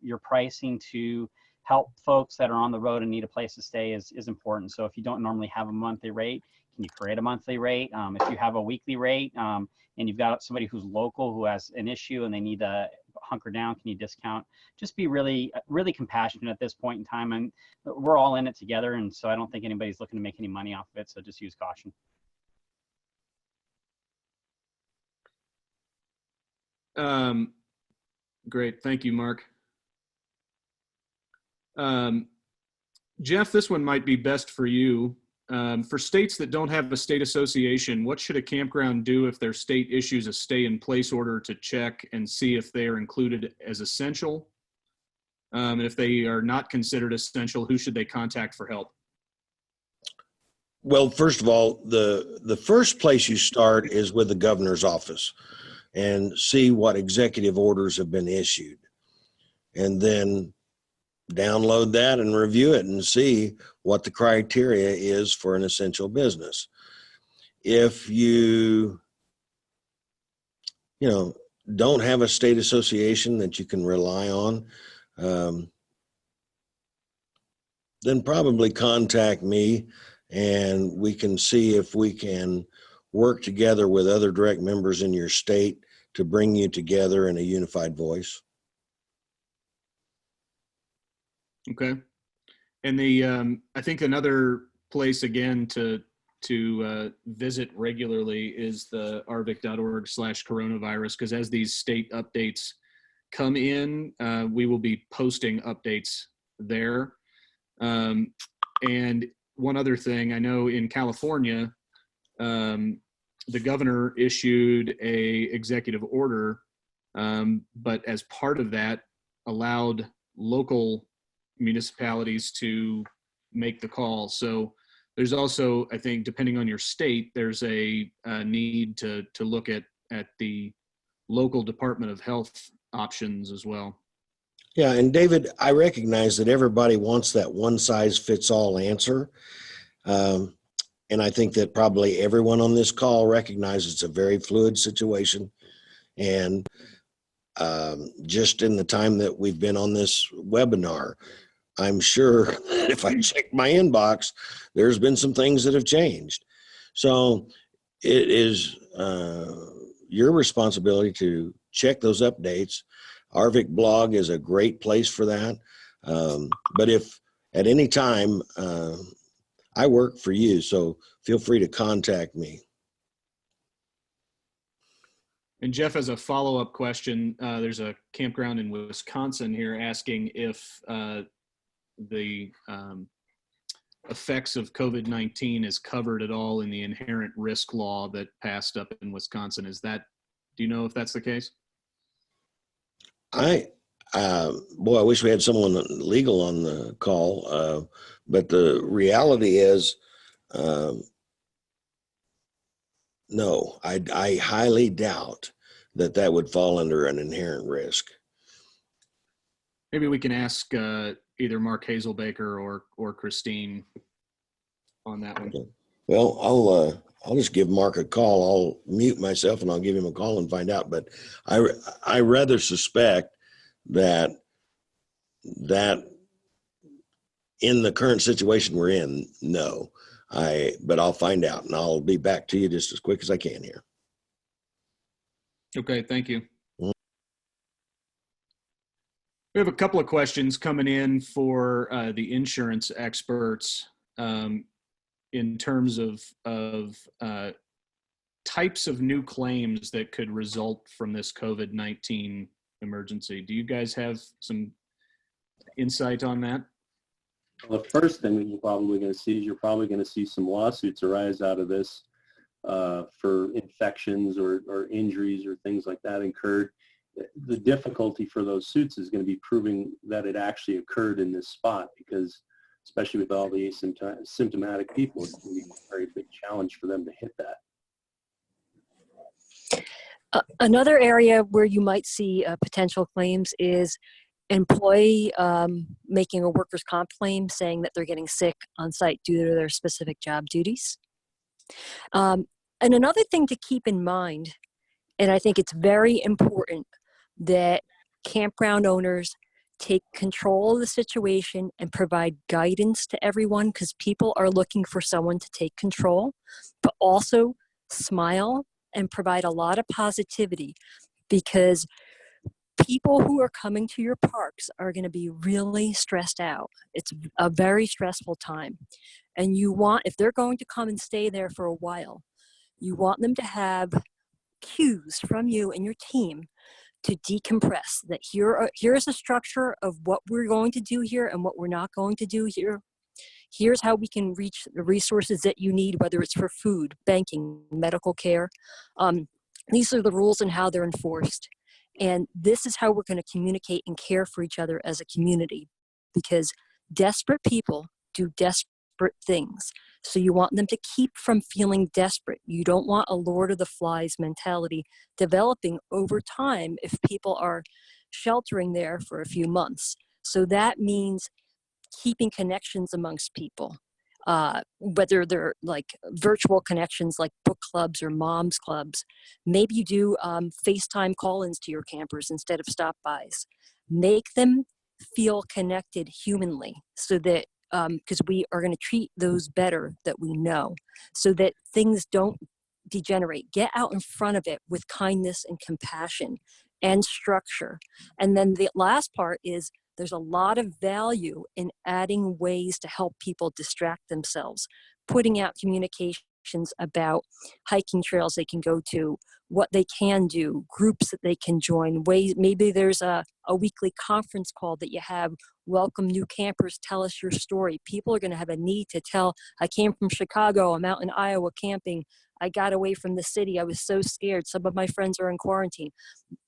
your pricing to help folks that are on the road and need a place to stay is important. So if you don't normally have a monthly rate, can you create a monthly rate? If you have a weekly rate and you've got somebody who's local who has an issue and they need to hunker down, can you discount? Just be really, really compassionate at this point in time. And we're all in it together. And so I don't think anybody's looking to make any money off of it. So just use caution. Great. Thank you, Mark. Jeff, this one might be best for you. For states that don't have a state association, what should a campground do if their state issues a stay-in-place order to check and see if they are included as essential? And if they are not considered essential, who should they contact for help? Well, first of all, the first place you start is with the governor's office and see what executive orders have been issued. And then download that and review it and see what the criteria is for an essential business. If you don't have a state association that you can rely on, then probably contact me and we can see if we can work together with other direct members in your state to bring you together in a unified voice. Okay. And I think another place again to visit regularly is the arvc.org/coronavirus, because as these state updates come in, we will be posting updates there. And one other thing, I know in California, the governor issued a executive order, but as part of that allowed local municipalities to make the call. So there's also, I think, depending on your state, there's a need to look at the local Department of Health options as well. Yeah, and David, I recognize that everybody wants that one size fits all answer. And I think that probably everyone on this call recognizes it's a very fluid situation. And just in the time that we've been on this webinar, I'm sure if I check my inbox, there's been some things that have changed. So it is your responsibility to check those updates. ARVC blog is a great place for that. But if at any time, I work for you, so feel free to contact me. And Jeff, as a follow-up question, there's a campground in Wisconsin here asking if the effects of COVID-19 is covered at all in the inherent risk law that passed up in Wisconsin. Do you know if that's the case? Boy, I wish we had someone legal on the call, but the reality is, no, I highly doubt that would fall under an inherent risk. Maybe we can ask either Mark Hazelbaker or Christine on that one. Okay. Well, I'll just give Mark a call. I'll mute myself and I'll give him a call and find out. But I rather suspect that in the current situation we're in, no. But I'll find out and I'll be back to you just as quick as I can here. Okay, thank you. We have a couple of questions coming in for the insurance experts in terms of types of new claims that could result from this COVID-19 emergency. Do you guys have some insight on that? Well, the first thing that you're probably going to see is you're probably going to see some lawsuits arise out of this for infections or injuries or things like that incurred. The difficulty for those suits is going to be proving that it actually occurred in this spot, because especially with all the asymptomatic people, it's going to be a very big challenge for them to hit that. Another area where you might see potential claims is employee making a workers' comp claim saying that they're getting sick on site due to their specific job duties. And another thing to keep in mind, and I think it's very important, that campground owners take control of the situation and provide guidance to everyone, because people are looking for someone to take control, but also smile and provide a lot of positivity, because people who are coming to your parks are going to be really stressed out. It's a very stressful time. And you want, if they're going to come and stay there for a while, you want them to have cues from you and your team to decompress, that here's a structure of what we're going to do here and what we're not going to do here. Here's how we can reach the resources that you need, whether it's for food, banking, medical care. These are the rules and how they're enforced. And this is how we're going to communicate and care for each other as a community, because desperate people do desperate things. So you want them to keep from feeling desperate. You don't want a Lord of the Flies mentality developing over time if people are sheltering there for a few months. So that means keeping connections amongst people, whether they're like virtual connections like book clubs or moms clubs. Maybe you do FaceTime call-ins to your campers instead of stop-bys. Make them feel connected humanly, so that because we are going to treat those better that we know, so that things don't degenerate. Get out in front of it with kindness and compassion and structure. And then the last part is, there's a lot of value in adding ways to help people distract themselves, putting out communications about hiking trails they can go to, what they can do, groups that they can join, ways. Maybe there's a weekly conference call that you have. Welcome new campers, tell us your story. People are going to have a need to tell, I came from Chicago, I'm out in Iowa camping, I got away from the city, I was so scared, some of my friends are in quarantine.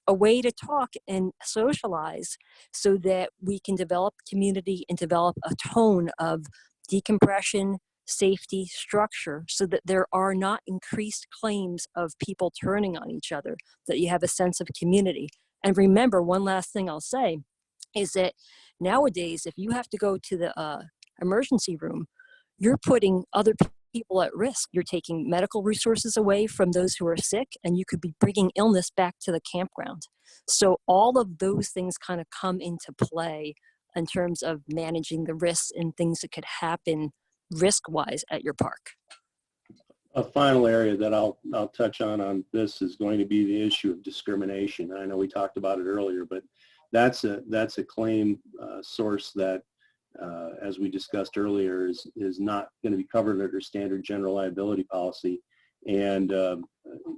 A way to talk and socialize so that we can develop community and develop a tone of decompression, safety, structure, so that there are not increased claims of people turning on each other, that you have a sense of community. And remember, one last thing I'll say is that nowadays, if you have to go to the emergency room, you're putting other people at risk. You're taking medical resources away from those who are sick, and you could be bringing illness back to the campground. So all of those things kind of come into play in terms of managing the risks and things that could happen risk-wise at your park. A final area that I'll touch on this is going to be the issue of discrimination. I know we talked about it earlier, but that's a claim source that, as we discussed earlier, is not going to be covered under standard general liability policy, and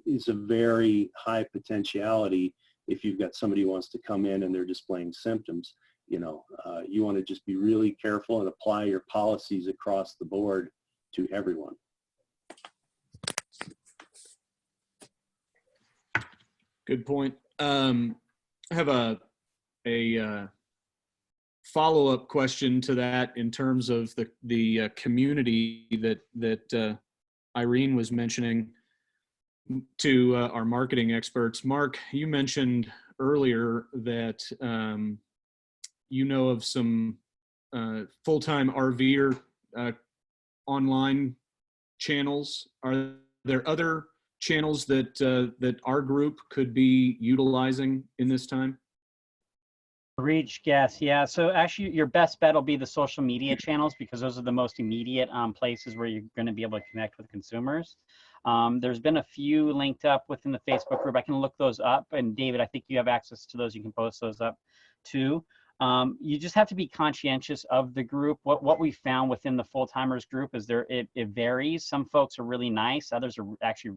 is a very high potentiality if you've got somebody who wants to come in and they're displaying symptoms. You know, you want to just be really careful and apply your policies across the board to everyone. Good point. I have a follow-up question to that in terms of the community that Irene was mentioning to our marketing experts. Mark, you mentioned earlier that you know of some full-time RVer online channels. Are there other channels that our group could be utilizing in this time? Reach guests, yeah. So actually, your best bet will be the social media channels, because those are the most immediate places where you're going to be able to connect with consumers. There's been a few linked up within the Facebook group. I can look those up. And David, I think you have access to those. You can post those up too. You just have to be conscientious of the group. What we found within the full-timers group is it varies. Some folks are really nice. Others are actually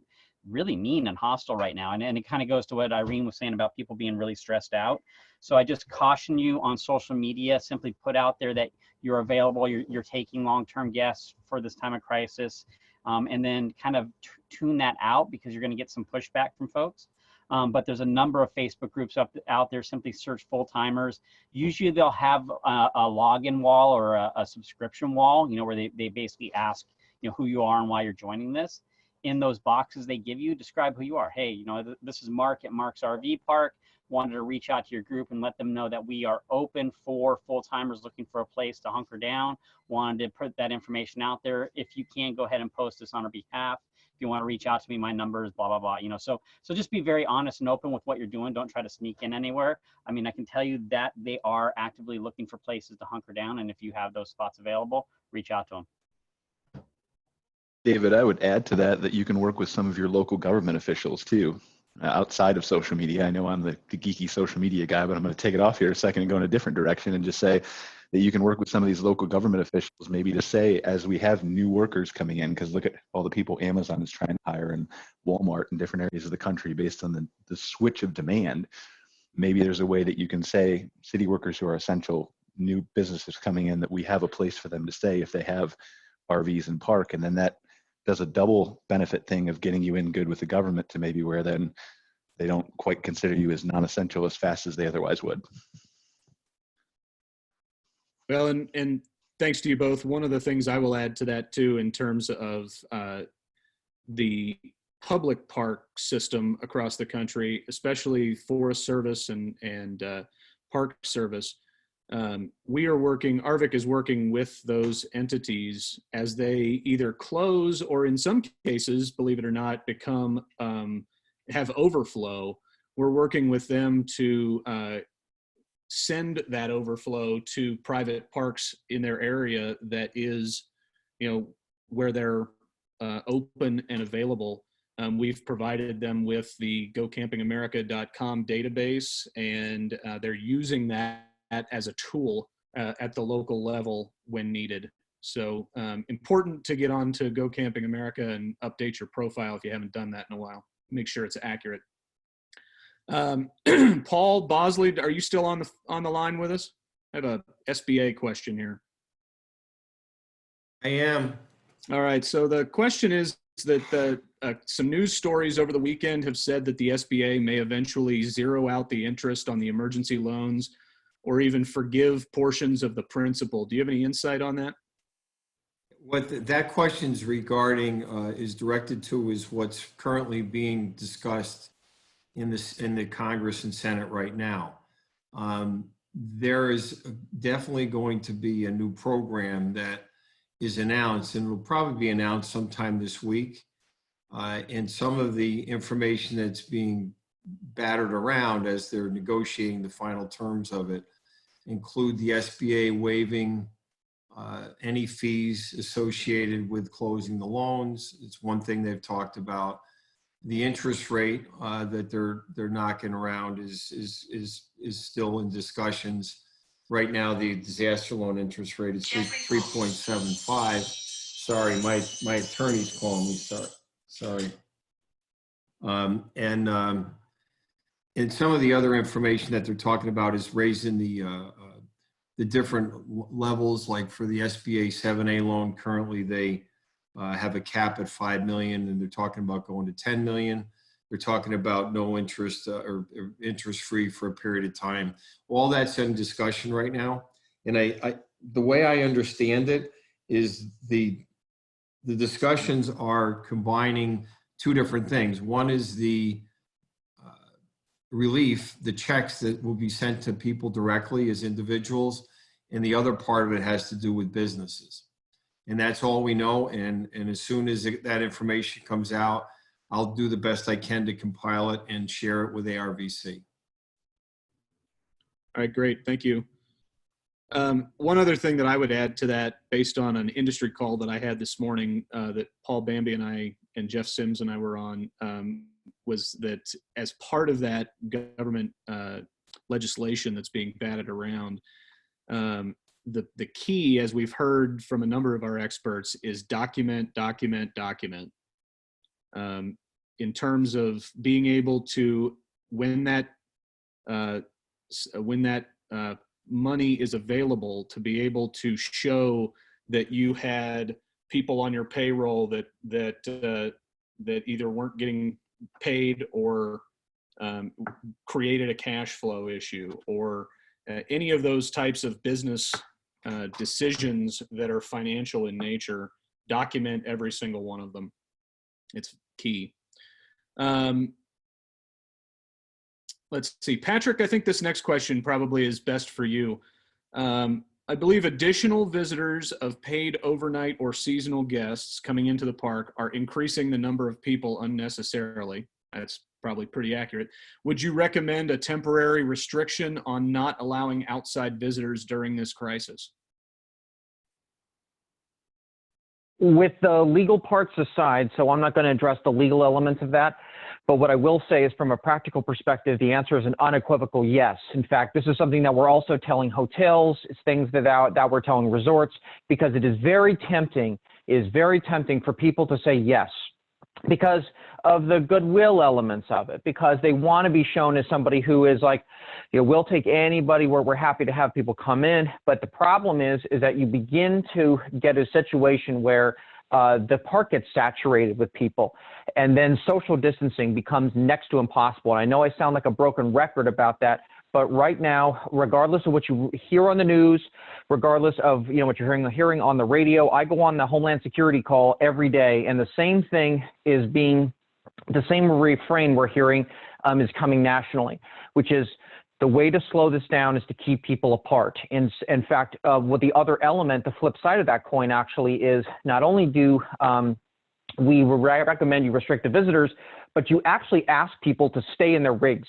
really mean and hostile right now. And it kind of goes to what Irene was saying about people being really stressed out. So I just caution you on social media, simply put out there that you're available, you're taking long-term guests for this time of crisis, and then kind of tune that out, because you're going to get some pushback from folks. But there's a number of Facebook groups out there. Simply search full-timers. Usually they'll have a login wall or a subscription wall, where they basically ask, who you are and why you're joining this. In those boxes they give you, describe who you are. Hey, this is Mark at Mark's RV Park. Wanted to reach out to your group and let them know that we are open for full-timers looking for a place to hunker down. Wanted to put that information out there. If you can, go ahead and post this on our behalf. If you want to reach out to me, my number is blah, blah, blah, you know. So just be very honest and open with what you're doing. Don't try to sneak in anywhere. I mean, I can tell you that they are actively looking for places to hunker down. And if you have those spots available, reach out to them. David, I would add to that you can work with some of your local government officials too, outside of social media. I know I'm the geeky social media guy, but I'm going to take it off here a second and go in a different direction and just say that you can work with some of these local government officials, maybe to say, as we have new workers coming in, because look at all the people Amazon is trying to hire and Walmart in different areas of the country based on the switch of demand. Maybe there's a way that you can say city workers who are essential, new businesses coming in, that we have a place for them to stay if they have RVs and park, and then that does a double benefit thing of getting you in good with the government to maybe where then they don't quite consider you as non-essential as fast as they otherwise would. Well, and thanks to you both. One of the things I will add to that too, in terms of the public park system across the country, especially Forest Service and Park Service, ARVC is working with those entities as they either close or in some cases, believe it or not, become, have overflow. We're working with them to send that overflow to private parks in their area that is, you know, where they're open and available. We've provided them with the gocampingamerica.com database, and they're using that as a tool at the local level when needed. So important to get on to Go Camping America and update your profile if you haven't done that in a while. Make sure it's accurate. Paul Bosley, are you still on the line with us? I have a SBA question here. I am. All right. So the question is that some news stories over the weekend have said that the SBA may eventually zero out the interest on the emergency loans or even forgive portions of the principal. Do you have any insight on that? What that question's regarding is directed to is what's currently being discussed in the Congress and Senate right now. There is definitely going to be a new program that is announced, and will probably be announced sometime this week. And some of the information that's being battered around as they're negotiating the final terms of it include the SBA waiving any fees associated with closing the loans. It's one thing they've talked about. The interest rate that they're knocking around is still in discussions. Right now, the disaster loan interest rate is 3.75. Sorry, my attorney's calling me. Sorry. And some of the other information that they're talking about is raising the different levels. Like for the SBA 7A loan, currently they have a cap at 5 million, and they're talking about going to 10 million. They're talking about no interest or interest-free for a period of time. All that's in discussion right now. And the way I understand it is the discussions are combining two different things. One is the relief, the checks that will be sent to people directly as individuals, and the other part of it has to do with businesses. And that's all we know. And as soon as that information comes out, I'll do the best I can to compile it and share it with ARVC. All right, great. Thank you. One other thing that I would add to that, based on an industry call that I had this morning that Paul Bambi and I and Jeff Sims and I were on, was that as part of that government legislation that's being batted around, the key, as we've heard from a number of our experts, is document, document, document. In terms of being able to, when that money is available, to be able to show that you had people on your payroll that either weren't getting paid or created a cash flow issue, or any of those types of business decisions that are financial in nature. Document every single one of them. It's key. Let's see, Patrick, I think this next question probably is best for you. I believe additional visitors of paid overnight or seasonal guests coming into the park are increasing the number of people unnecessarily. That's probably pretty accurate. Would you recommend a temporary restriction on not allowing outside visitors during this crisis? With the legal parts aside, so I'm not going to address the legal elements of that, but what I will say is from a practical perspective, the answer is an unequivocal yes. In fact, this is something that we're also telling hotels, it's things that we're telling resorts, because it is very tempting for people to say yes, because of the goodwill elements of it, because they want to be shown as somebody who is like, you know, we'll take anybody, we're happy to have people come in. But the problem is that you begin to get a situation where the park gets saturated with people, and then social distancing becomes next to impossible. And I know I sound like a broken record about that, but right now, regardless of what you hear on the news, regardless of what you're hearing on the radio, I go on the Homeland Security call every day, and the same thing is the same refrain we're hearing is coming nationally, which is the way to slow this down is to keep people apart. In fact, what the other element, the flip side of that coin actually is not only do we recommend you restrict the visitors, but you actually ask people to stay in their rigs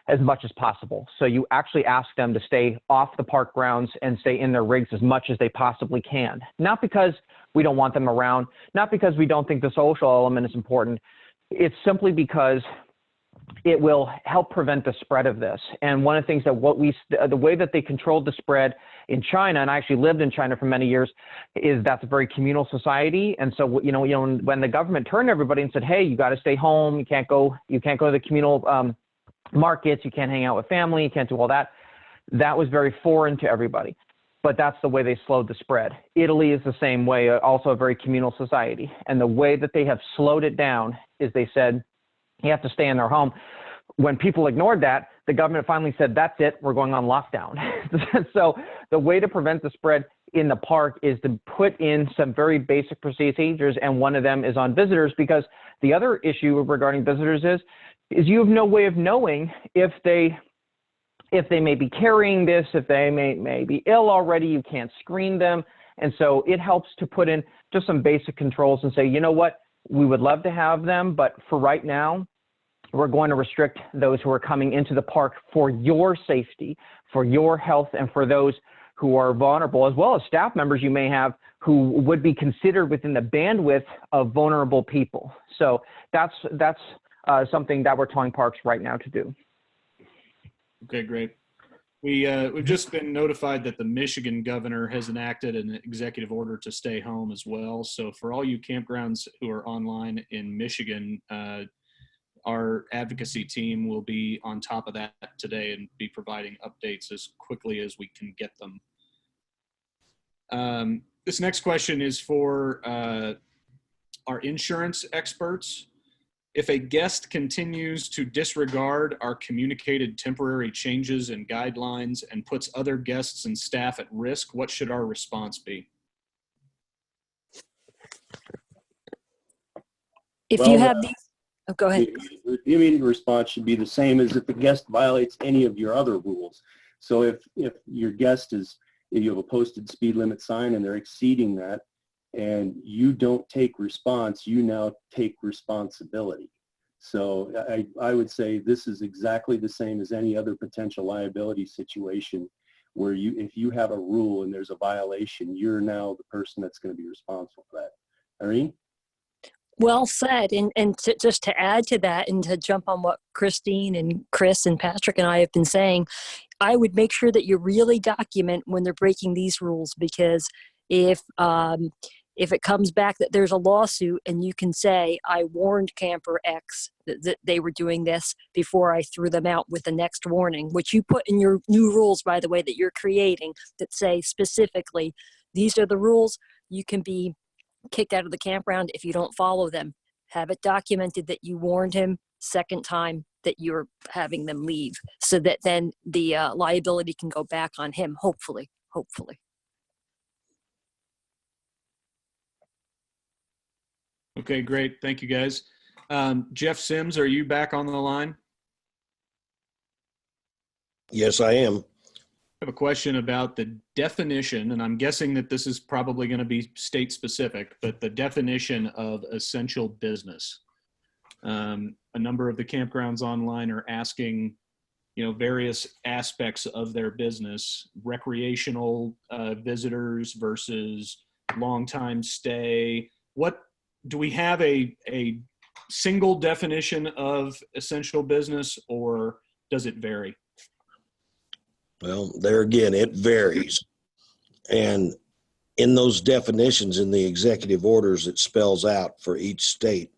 as much as possible. So you actually ask them to stay off the park grounds and stay in their rigs as much as they possibly can. Not because we don't want them around, not because we don't think the social element is important. It's simply because it will help prevent the spread of this. And one of the things that the way that they controlled the spread in China, and I actually lived in China for many years, is that's a very communal society. And so, when the government turned to everybody and said, hey, you got to stay home, you can't go to the communal markets, you can't hang out with family, you can't do all that, that was very foreign to everybody. But that's the way they slowed the spread. Italy is the same way, also a very communal society. And the way that they have slowed it down is they said, you have to stay in their home. When people ignored that, the government finally said, that's it, we're going on lockdown. So the way to prevent the spread in the park is to put in some very basic procedures, and one of them is on visitors, because the other issue regarding visitors is you have no way of knowing if they may be carrying this, if they may be ill already, you can't screen them. And so it helps to put in just some basic controls and say, you know what, we would love to have them, but for right now, we're going to restrict those who are coming into the park for your safety, for your health, and for those who are vulnerable, as well as staff members you may have who would be considered within the bandwidth of vulnerable people. So that's something that we're telling parks right now to do. Okay, great. We've just been notified that the Michigan governor has enacted an executive order to stay home as well. So for all you campgrounds who are online in Michigan, our advocacy team will be on top of that today and be providing updates as quickly as we can get them. This next question is for our insurance experts. If a guest continues to disregard our communicated temporary changes and guidelines and puts other guests and staff at risk, what should our response be? If you have these, oh, go ahead. The immediate response should be the same as if the guest violates any of your other rules. So if your guest if you have a posted speed limit sign and they're exceeding that, and you don't take response, you now take responsibility. So I would say this is exactly the same as any other potential liability situation where if you have a rule and there's a violation, you're now the person that's going to be responsible for that. Irene? Well said. And just to add to that and to jump on what Christine and Chris and Patrick and I have been saying, I would make sure that you really document when they're breaking these rules, because if it comes back that there's a lawsuit and you can say, I warned camper X that they were doing this before I threw them out with the next warning, which you put in your new rules, by the way, that you're creating that say specifically, these are the rules, you can be kicked out of the campground if you don't follow them. Have it documented that you warned him second time that you're having them leave, so that then the liability can go back on him, hopefully. Okay, great. Thank you, guys. Jeff Sims, are you back on the line? Yes, I am. I have a question about the definition, and I'm guessing that this is probably going to be state specific, but the definition of essential business. A number of the campgrounds online are asking, various aspects of their business, recreational visitors versus long-time stay. What do we have a single definition of essential business, or does it vary? Well, there again, it varies. And in those definitions in the executive orders, it spells out for each state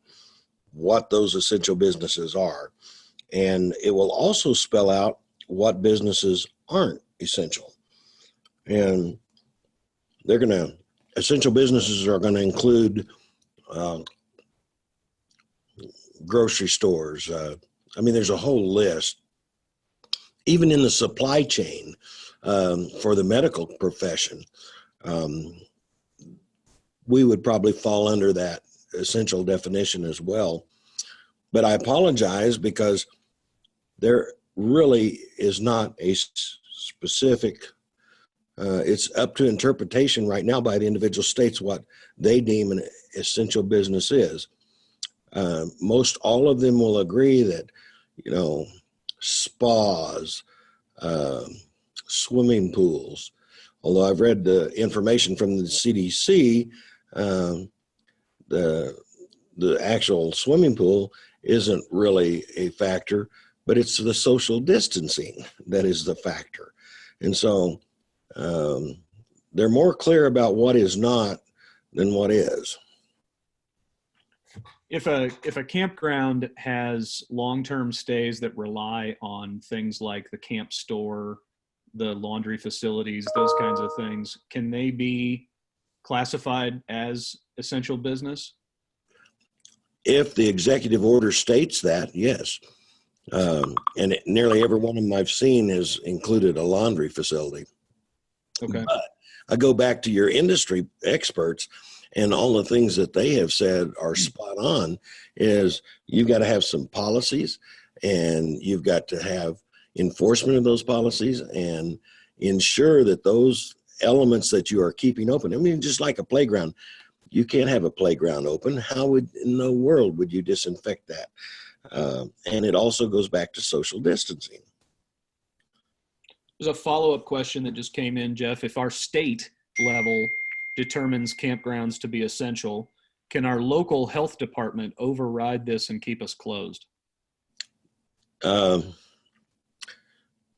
what those essential businesses are. And it will also spell out what businesses aren't essential. And essential businesses are going to include grocery stores. There's a whole list. Even in the supply chain for the medical profession, we would probably fall under that essential definition as well. But I apologize because there really is not a specific, it's up to interpretation right now by the individual states what they deem an essential business is. Most all of them will agree that, spas, swimming pools. Although I've read the information from the CDC, the actual swimming pool isn't really a factor, but it's the social distancing that is the factor. And so they're more clear about what is not than what is. If a campground has long-term stays that rely on things like the camp store, the laundry facilities, those kinds of things, can they be classified as essential business? If the executive order states that, yes. Nearly every one of them I've seen has included a laundry facility. Okay. But I go back to your industry experts, and all the things that they have said are spot on. Is you've got to have some policies, and you've got to have enforcement of those policies and ensure that those elements that you are keeping open. Just like a playground, you can't have a playground open. How in the world would you disinfect that? And it also goes back to social distancing. There's a follow-up question that just came in, Jeff. If our state level determines campgrounds to be essential, can our local health department override this and keep us closed?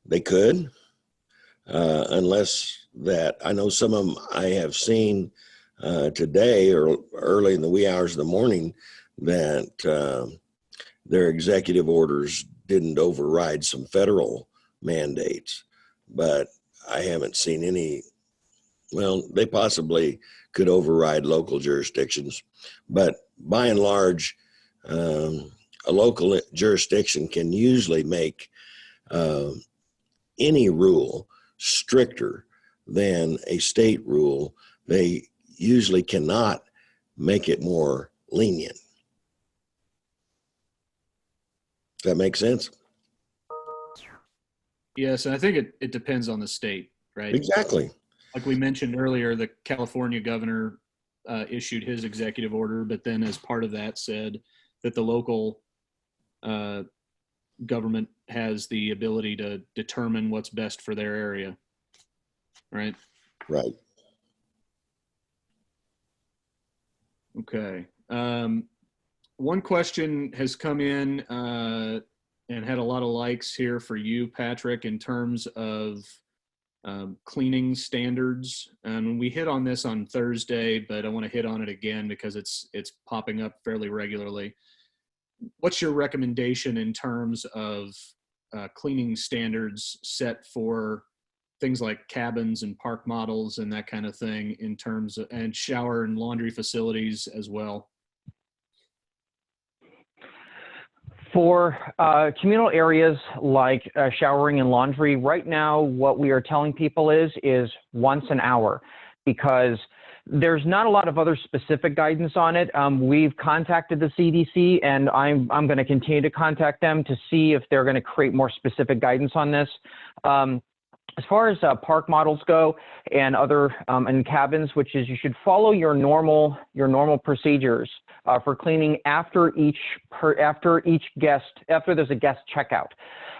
They could, unless that, I know some of them I have seen today or early in the wee hours of the morning that their executive orders didn't override some federal mandates, but I haven't seen any. Well, they possibly could override local jurisdictions, but by and large, a local jurisdiction can usually make any rule stricter than a state rule. They usually cannot make it more lenient. Does that make sense? Yes, and I think it depends on the state, right? Exactly. Like we mentioned earlier, the California governor issued his executive order, but then as part of that said that the local government has the ability to determine what's best for their area, right? Right. Okay. One question has come in and had a lot of likes here for you, Patrick, in terms of cleaning standards. And we hit on this on Thursday, but I want to hit on it again because it's popping up fairly regularly. What's your recommendation in terms of cleaning standards set for things like cabins and park models and that kind of thing, in terms of, and shower and laundry facilities as well? For communal areas like showering and laundry, right now what we are telling people is once an hour, because there's not a lot of other specific guidance on it. We've contacted the CDC, and I'm going to continue to contact them to see if they're going to create more specific guidance on this. as far as park models go and other and cabins, which is you should follow your normal procedures for cleaning after there's a guest checkout,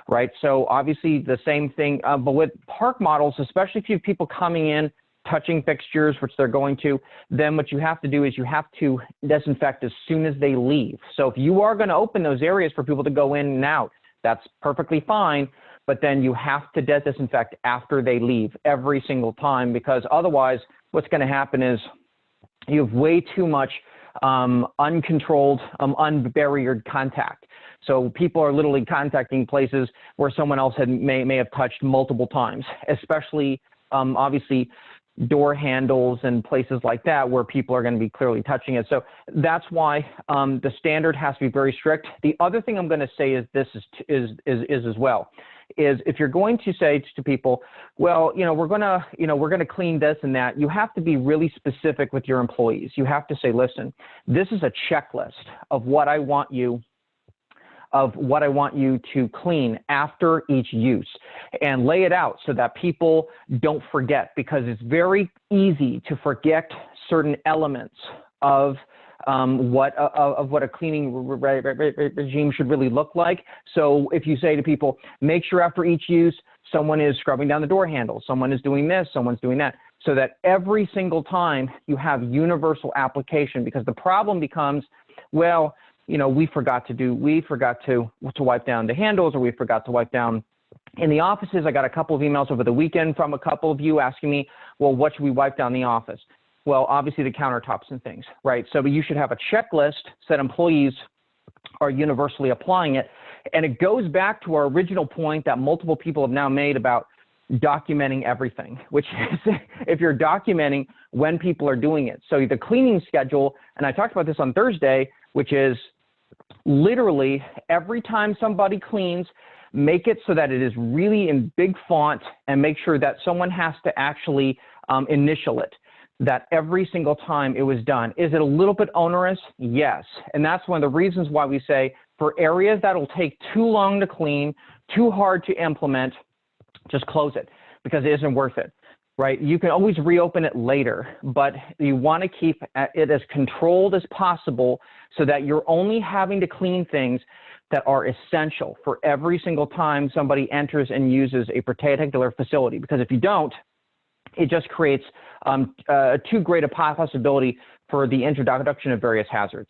right? So obviously the same thing, but with park models, especially if you have people coming in touching fixtures, which they're going to, then what you have to do is you have to disinfect as soon as they leave. So if you are going to open those areas for people to go in and out, that's perfectly fine. But then you have to disinfect after they leave every single time, because otherwise what's going to happen is you have way too much uncontrolled, unbarriered contact. So people are literally contacting places where someone else may have touched multiple times, especially obviously door handles and places like that where people are going to be clearly touching it. So that's why the standard has to be very strict. The other thing I'm going to say is this is as well. Is if you're going to say to people, well, we're going to clean this and that, you have to be really specific with your employees. You have to say, listen, this is a checklist of what I want you to clean after each use, and lay it out so that people don't forget, because it's very easy to forget certain elements of what a cleaning regime should really look like. So if you say to people, make sure after each use, someone is scrubbing down the door handle, someone is doing this, someone's doing that, so that every single time you have universal application, because the problem becomes, well, we forgot to wipe down the handles, or we forgot to wipe down in the offices. I got a couple of emails over the weekend from a couple of you asking me, well, what should we wipe down in the office? Well, obviously the countertops and things, right? So you should have a checklist so that employees are universally applying it. And it goes back to our original point that multiple people have now made about documenting everything, which is if you're documenting when people are doing it. So the cleaning schedule, and I talked about this on Thursday, which is literally every time somebody cleans, make it so that it is really in big font, and make sure that someone has to actually initial it, that every single time it was done. Is it a little bit onerous? Yes. And that's one of the reasons why we say for areas that'll take too long to clean, too hard to implement, just close it, because it isn't worth it, right? You can always reopen it later, but you want to keep it as controlled as possible so that you're only having to clean things that are essential for every single time somebody enters and uses a particular facility. Because if you don't, it just creates too great a possibility for the introduction of various hazards.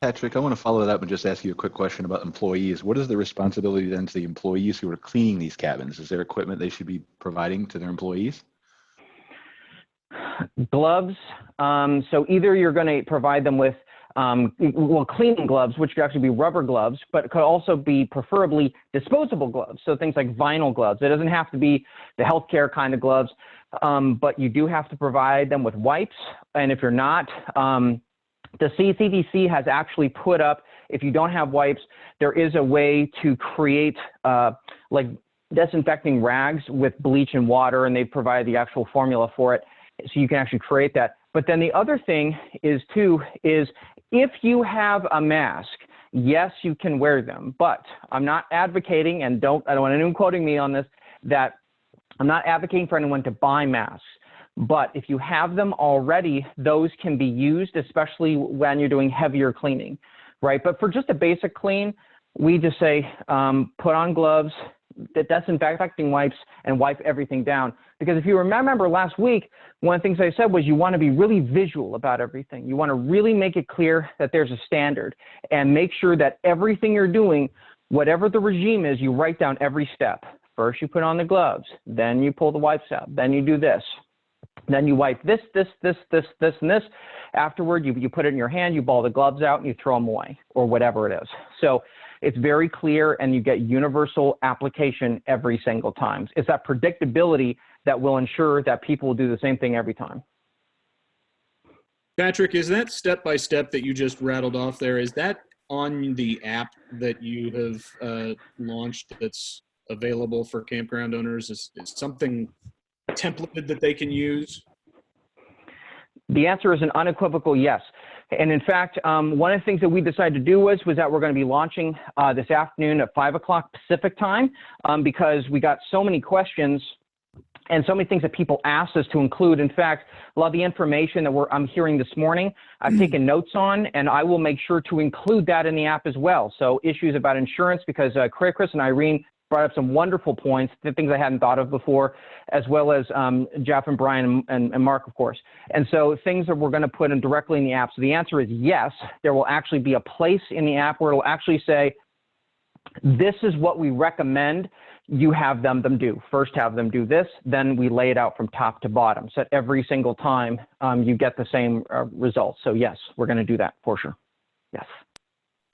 Patrick, I want to follow that up and just ask you a quick question about employees. What is the responsibility then to the employees who are cleaning these cabins? Is there equipment they should be providing to their employees? Gloves. So either you're going to provide them with cleaning gloves, which could actually be rubber gloves, but it could also be preferably disposable gloves. So things like vinyl gloves. It doesn't have to be the healthcare kind of gloves, but you do have to provide them with wipes. And if you're not, the CDC has actually put up, if you don't have wipes, there is a way to create like disinfecting rags with bleach and water, and they provide the actual formula for it. So you can actually create that. But then the other thing is if you have a mask, yes, you can wear them, but I'm not advocating, and I don't want anyone quoting me on this, that I'm not advocating for anyone to buy masks. But if you have them already, those can be used, especially when you're doing heavier cleaning, right? But for just a basic clean, we just say, put on gloves, the disinfecting wipes, and wipe everything down. Because if you remember last week, one of the things I said was you want to be really visual about everything. You want to really make it clear that there's a standard, and make sure that everything you're doing, whatever the regime is, you write down every step. First, you put on the gloves, then you pull the wipes out, then you do this. Then you wipe this, and this. Afterward, you put it in your hand, you ball the gloves out, and you throw them away, or whatever it is. So it's very clear, and you get universal application every single time. It's that predictability that will ensure that people will do the same thing every time. Patrick, is that step-by-step that you just rattled off there, is that on the app that you have launched that's available for campground owners? Is something templated that they can use? The answer is an unequivocal yes. And in fact, one of the things that we decided to do was that we're going to be launching this afternoon at 5 o'clock Pacific time because we got so many questions and so many things that people asked us to include. In fact, a lot of the information that I'm hearing this morning, I've taken notes on, and I will make sure to include that in the app as well. So issues about insurance, because Chris and Irene brought up some wonderful points, the things I hadn't thought of before, as well as Jeff and Brian and Mark, of course. And so things that we're going to put in directly in the app. So the answer is yes, there will actually be a place in the app where it'll actually say, this is what we recommend you have them do. First, have them do this, then we lay it out from top to bottom. So that every single time you get the same results. So yes, we're going to do that for sure. Yes.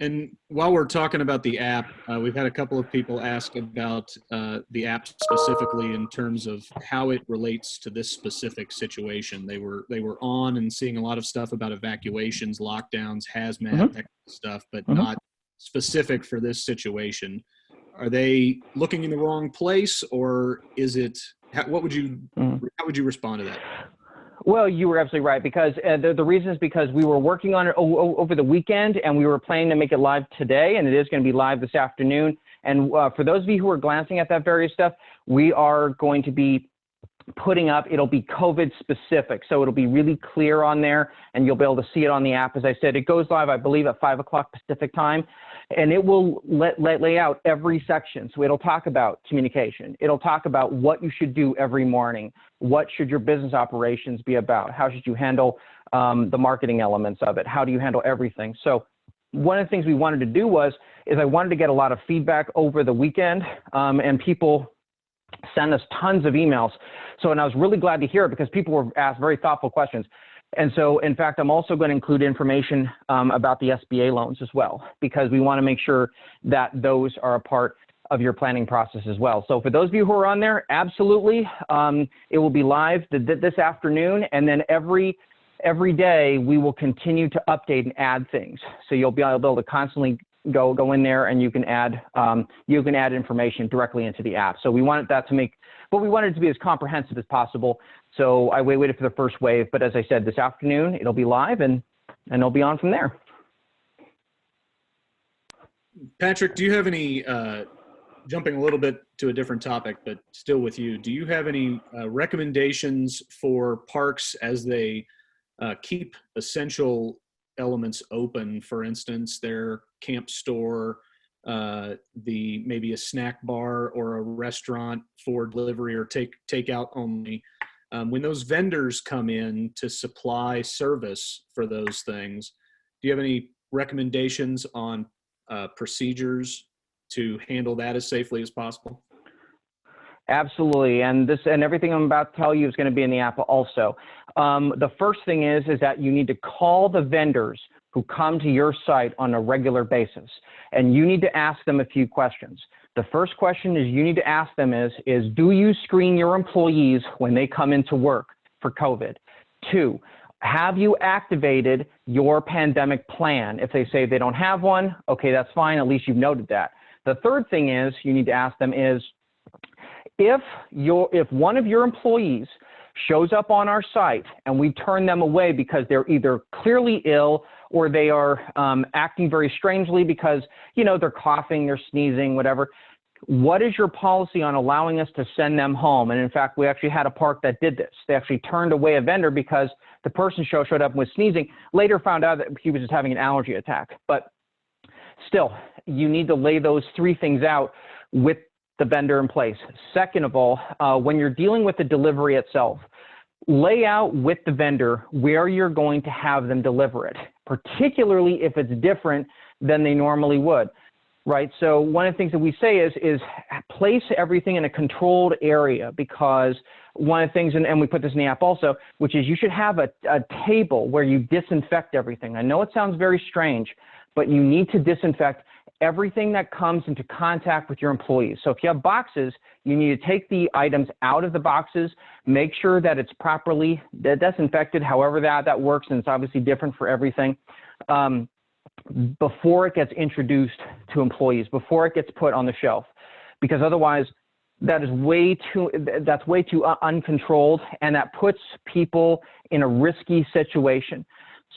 And while we're talking about the app, we've had a couple of people ask about the app specifically in terms of how it relates to this specific situation. They were on and seeing a lot of stuff about evacuations, lockdowns, hazmat, that kind of stuff, but not specific for this situation. Are they looking in the wrong place, or is it? How would you respond to that? Well, you were absolutely right, because the reason is because we were working on it over the weekend, and we were planning to make it live today, and it is going to be live this afternoon. And for those of you who are glancing at that various stuff, we are going to be putting up, it'll be COVID specific. So it'll be really clear on there, and you'll be able to see it on the app. As I said, it goes live, I believe, at 5 o'clock Pacific time, and it will lay out every section. So it'll talk about communication. It'll talk about what you should do every morning. What should your business operations be about? How should you handle the marketing elements of it? How do you handle everything? So one of the things we wanted to do is I wanted to get a lot of feedback over the weekend, and people send us tons of emails. So, and I was really glad to hear it because people were asked very thoughtful questions. And so, in fact, I'm also going to include information about the SBA loans as well, because we want to make sure that those are a part of your planning process as well. So for those of you who are on there, absolutely, it will be live this afternoon, and then every day we will continue to update and add things. So you'll be able to constantly go in there, and you can add information directly into the app. So we wanted that to make, but we wanted it to be as comprehensive as possible. So I waited for the first wave, but as I said, this afternoon it'll be live, and it'll be on from there. Patrick, do you have any, jumping a little bit to a different topic, but still with you, do you have any recommendations for parks as they keep essential elements open? For instance, their camp store, maybe a snack bar or a restaurant for delivery or takeout only. When those vendors come in to supply service for those things, do you have any recommendations on procedures to handle that as safely as possible? Absolutely, and everything I'm about to tell you is going to be in the app also. The first thing is that you need to call the vendors who come to your site on a regular basis, and you need to ask them a few questions. The first question is you need to ask them is do you screen your employees when they come into work for COVID? 2, have you activated your pandemic plan? If they say they don't have one, okay, that's fine. At least you've noted that. The third thing is you need to ask them is, if one of your employees shows up on our site and we turn them away because they're either clearly ill or they are acting very strangely because, they're coughing, they're sneezing, whatever, what is your policy on allowing us to send them home? And in fact, we actually had a park that did this. They actually turned away a vendor because the person showed up and was sneezing, later found out that he was just having an allergy attack. But still, you need to lay those 3 things out with the vendor in place. Second of all, when you're dealing with the delivery itself, lay out with the vendor where you're going to have them deliver it, particularly if it's different than they normally would, right? So one of the things that we say is place everything in a controlled area, because one of the things, and we put this in the app also, which is you should have a table where you disinfect everything. I know it sounds very strange, but you need to disinfect everything that comes into contact with your employees. So if you have boxes, you need to take the items out of the boxes, make sure that it's properly disinfected, however that works, and it's obviously different for everything, before it gets introduced to employees, before it gets put on the shelf, because otherwise that's way too uncontrolled, and that puts people in a risky situation.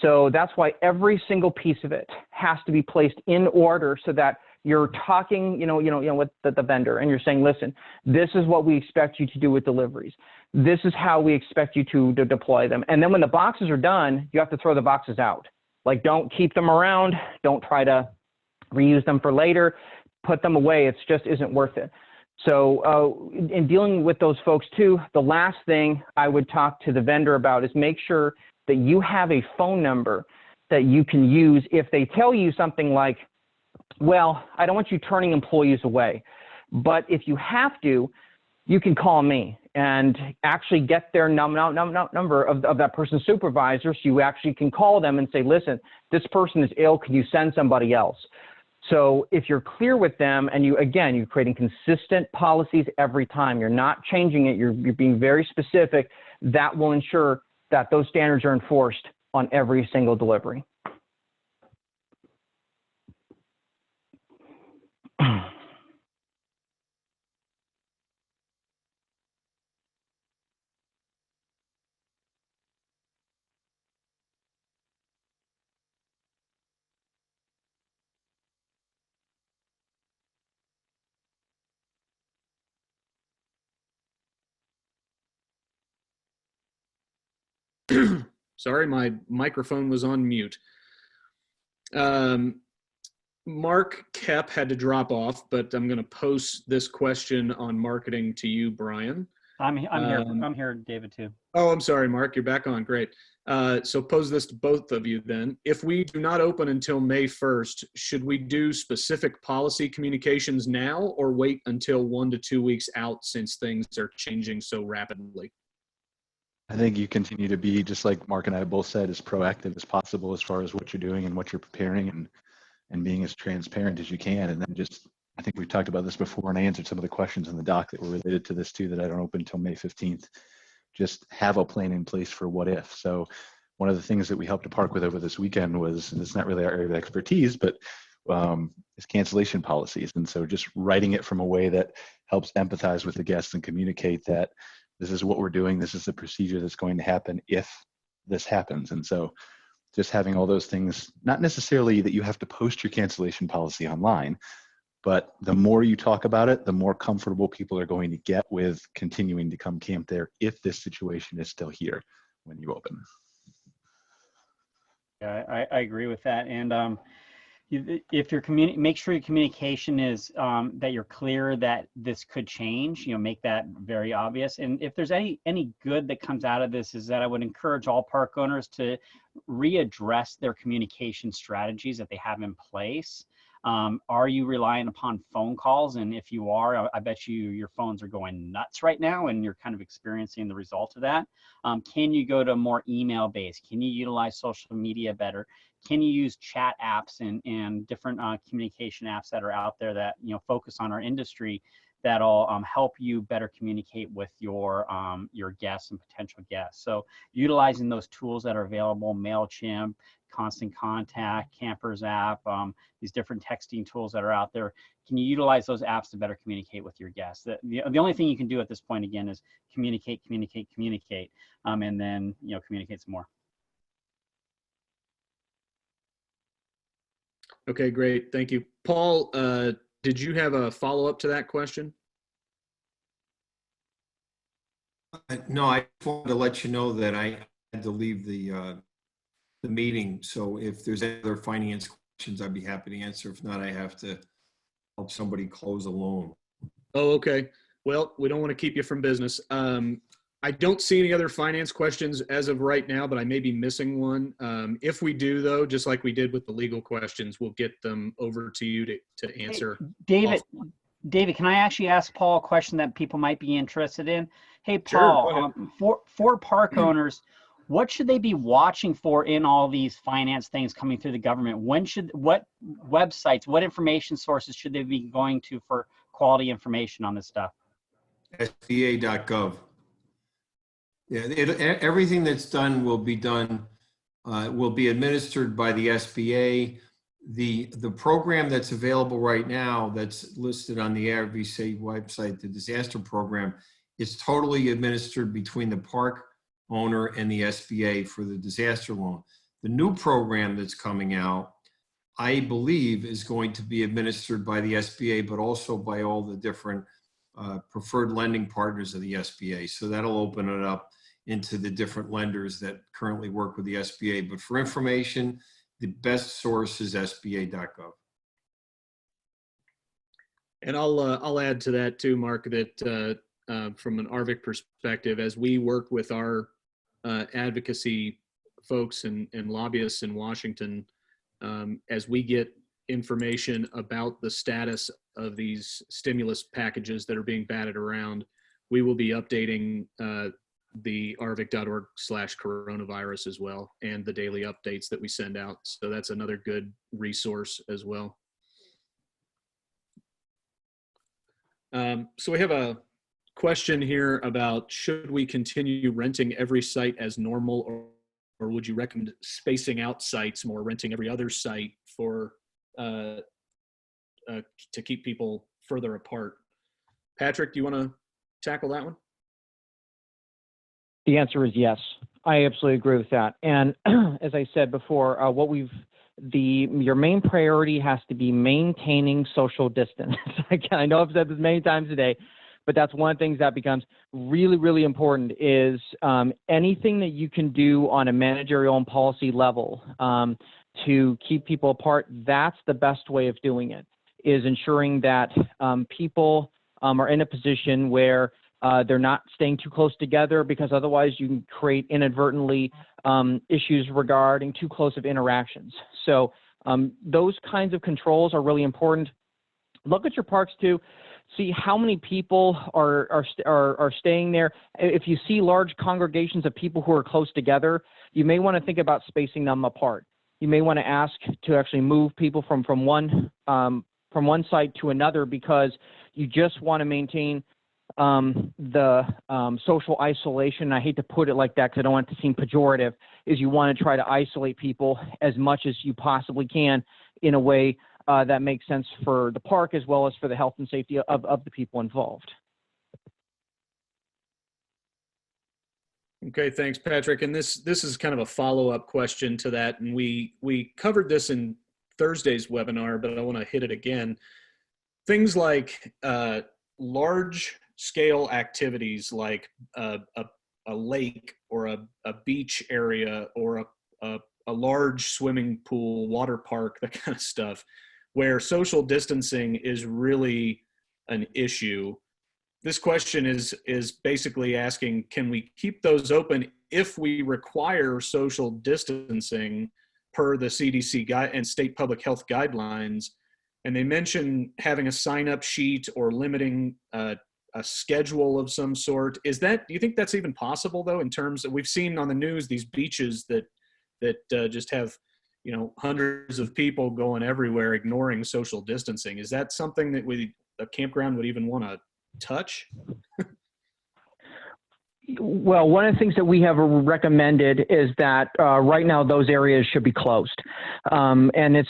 So that's why every single piece of it has to be placed in order so that you're talking, with the vendor, and you're saying, listen, this is what we expect you to do with deliveries. This is how we expect you to deploy them. And then when the boxes are done, you have to throw the boxes out. Like, don't keep them around. Don't try to reuse them for later. Put them away. It just isn't worth it. So in dealing with those folks too, the last thing I would talk to the vendor about is make sure that you have a phone number that you can use if they tell you something like, well, I don't want you turning employees away, but if you have to, you can call me and actually get their number of that person's supervisor, so you actually can call them and say, listen, this person is ill, can you send somebody else? So if you're clear with them and you're creating consistent policies every time, you're not changing it, you're being very specific, that will ensure that those standards are enforced on every single delivery. Sorry, my microphone was on mute. Mark Koep had to drop off, but I'm going to post this question on marketing to you, Brian. I'm here, David, too. Oh, I'm sorry, Mark. You're back on. Great. So pose this to both of you then. If we do not open until May 1st, should we do specific policy communications now or wait until 1 to 2 weeks out since things are changing so rapidly? I think you continue to be, just like Mark and I both said, as proactive as possible as far as what you're doing and what you're preparing, and being as transparent as you can. And then just, I think we've talked about this before, and I answered some of the questions in the doc that were related to this too, that I don't open until May 15th. Just have a plan in place for what if. So one of the things that we helped to park with over this weekend was, and it's not really our area of expertise, but is cancellation policies. And so just writing it from a way that helps empathize with the guests and communicate that this is what we're doing, this is the procedure that's going to happen if this happens. And so just having all those things, not necessarily that you have to post your cancellation policy online, but the more you talk about it, the more comfortable people are going to get with continuing to come camp there if this situation is still here when you open. Yeah, I agree with that. And if you're make sure your communication is that you're clear that this could change, make that very obvious. And if there's any good that comes out of this, is that I would encourage all park owners to readdress their communication strategies that they have in place. Are you relying upon phone calls? And if you are, I bet your phones are going nuts right now and you're kind of experiencing the result of that. Can you go to more email based? Can you utilize social media better? Can you use chat apps and different communication apps that are out there that focus on our industry that'll help you better communicate with your guests and potential guests? So utilizing those tools that are available, MailChimp, Constant Contact, Campers app, these different texting tools that are out there. Can you utilize those apps to better communicate with your guests? The only thing you can do at this point, again, is communicate, and then communicate some more. Okay, great. Thank you. Paul, did you have a follow-up to that question? No, I just wanted to let you know that I had to leave the meeting. So if there's any other finance questions, I'd be happy to answer. If not, I have to help somebody close a loan. Oh, okay. Well, we don't want to keep you from business. I don't see any other finance questions as of right now, but I may be missing one. If we do, though, just like we did with the legal questions, we'll get them over to you to answer. Hey, David, can I actually ask Paul a question that people might be interested in? Hey, Paul, sure, for park owners, what should they be watching for in all these finance things coming through the government? What websites, what information sources should they be going to for quality information on this stuff? SBA.gov. Yeah, everything that's done will be administered by the SBA. The program that's available right now that's listed on the ARVC website, the disaster program, is totally administered between the park owner and the SBA for the disaster loan. The new program that's coming out, I believe, is going to be administered by the SBA, but also by all the different preferred lending partners of the SBA. So that'll open it up into the different lenders that currently work with the SBA. But for information, the best source is SBA.gov. And I'll add to that too, Mark, that from an ARVC perspective, as we work with our advocacy folks and lobbyists in Washington, as we get information about the status of these stimulus packages that are being batted around, we will be updating the arvc.org/coronavirus as well, and the daily updates that we send out. So that's another good resource as well. So we have a question here about, should we continue renting every site as normal, or would you recommend spacing out sites more, renting every other site for to keep people further apart? Patrick, do you want to tackle that one? The answer is yes. I absolutely agree with that. And as I said before, your main priority has to be maintaining social distance. Again, I know I've said this many times today, but that's one of the things that becomes really, really important is anything that you can do on a managerial and policy level to keep people apart. That's the best way of doing it, is ensuring that people are in a position where they're not staying too close together, because otherwise you can create inadvertently issues regarding too close of interactions. So those kinds of controls are really important. Look at your parks too. See how many people are staying there. If you see large congregations of people who are close together, you may want to think about spacing them apart. You may want to ask to actually move people from one site to another, because you just want to maintain the social isolation. I hate to put it like that because I don't want it to seem pejorative, is you want to try to isolate people as much as you possibly can in a way that makes sense for the park as well as for the health and safety of the people involved. Okay, thanks, Patrick. And this is kind of a follow-up question to that. And we covered this in Thursday's webinar, but I want to hit it again. Things like large-scale activities like a lake or a beach area or a large swimming pool, water park, that kind of stuff, where social distancing is really an issue. This question is basically asking, can we keep those open if we require social distancing per the CDC and state public health guidelines? And they mention having a sign-up sheet or limiting a schedule of some sort. Do you think that's even possible, though, in terms of, we've seen on the news these beaches that just have, hundreds of people going everywhere ignoring social distancing? Is that something that a campground would even want to touch? Well, one of the things that we have recommended is that right now those areas should be closed. And and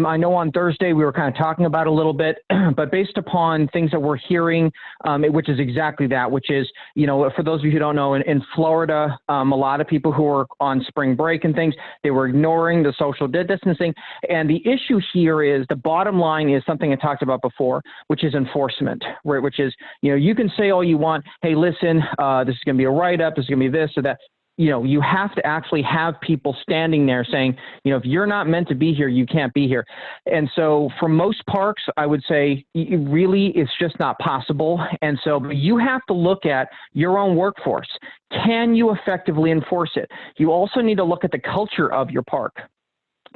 I know on Thursday we were kind of talking about it a little bit, but based upon things that we're hearing, which is exactly that, which is, for those of you who don't know, in Florida, a lot of people who are on spring break and things, they were ignoring the social distancing. And the issue here is, the bottom line is something I talked about before, which is enforcement, right? Which is, you can say all you want, hey, listen, this is going to be a write-up, this is going to be this or that. You have to actually have people standing there saying, if you're not meant to be here, you can't be here. And so for most parks, I would say really it's just not possible. And so you have to look at your own workforce. Can you effectively enforce it? You also need to look at the culture of your park.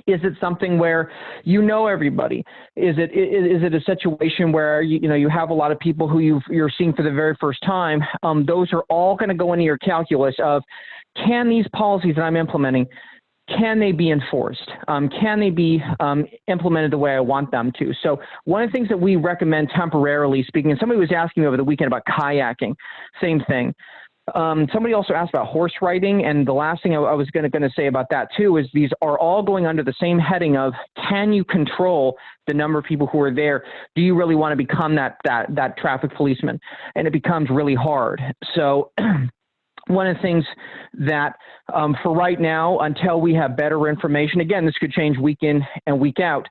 Is it something where everybody? Is it a situation where you have a lot of people who you're seeing for the very first time? Those are all going to go into your calculus of, can these policies that I'm implementing, can they be enforced? Can they be implemented the way I want them to? So one of the things that we recommend temporarily speaking, and somebody was asking me over the weekend about kayaking, same thing. Somebody also asked about horse riding, and the last thing I was going to say about that too is these are all going under the same heading of, can you control the number of people who are there? Do you really want to become that traffic policeman? And it becomes really hard. So one of the things that for right now, until we have better information, again, this could change week in and week out,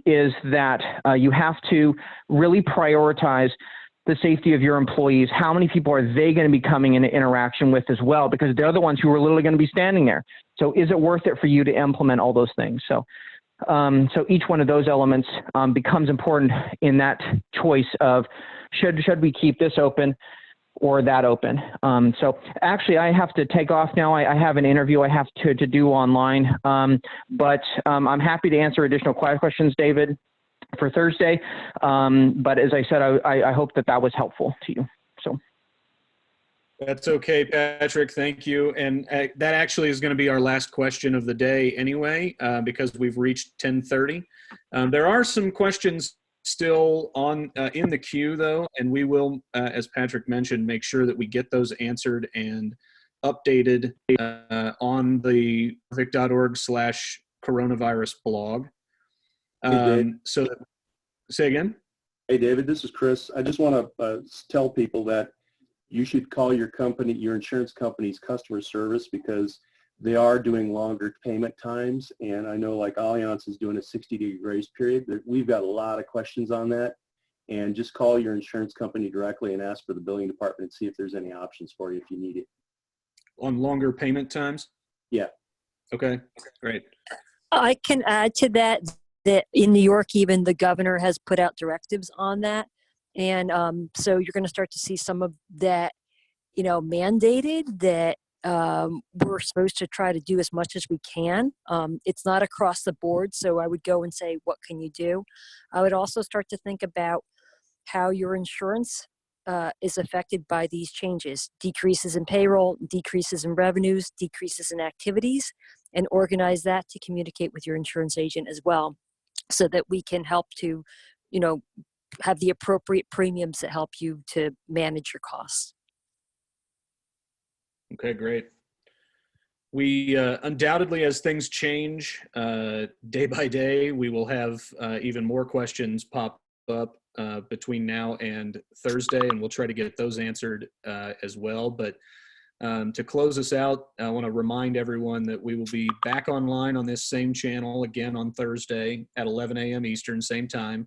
is that you have to really prioritize the safety of your employees. How many people are they going to be coming into interaction with as well? Because they're the ones who are literally going to be standing there. So is it worth it for you to implement all those things? So each one of those elements becomes important in that choice of should we keep this open or that open. So actually, I have to take off now. I have an interview I have to do online, but I'm happy to answer additional questions, David, for Thursday. But as I said, I hope that was helpful to you. So. That's okay, Patrick. Thank you. And that actually is going to be our last question of the day anyway, because we've reached 10:30. There are some questions still on in the queue, though, and we will, as Patrick mentioned, make sure that we get those answered and updated on the arvic.org/coronavirus blog. So, say again? Hey, David, this is Chris. I just want to tell people that you should call your insurance company's customer service, because they are doing longer payment times. And I know like Allianz is doing a 60-day grace period. We've got a lot of questions on that. And just call your insurance company directly and ask for the billing department and see if there's any options for you if you need it. On longer payment times? Yeah. Okay, great. I can add to that in New York, even the governor has put out directives on that. And so you're going to start to see some of that, mandated, that we're supposed to try to do as much as we can. It's not across the board, so I would go and say, what can you do? I would also start to think about how your insurance is affected by these changes. Decreases in payroll, decreases in revenues, decreases in activities, and organize that to communicate with your insurance agent as well, so that we can help to, have the appropriate premiums that help you to manage your costs. Okay, great. We undoubtedly, as things change day by day, we will have even more questions pop up between now and Thursday, and we'll try to get those answered as well. But to close us out, I want to remind everyone that we will be back online on this same channel again on Thursday at 11 a.m. Eastern, same time.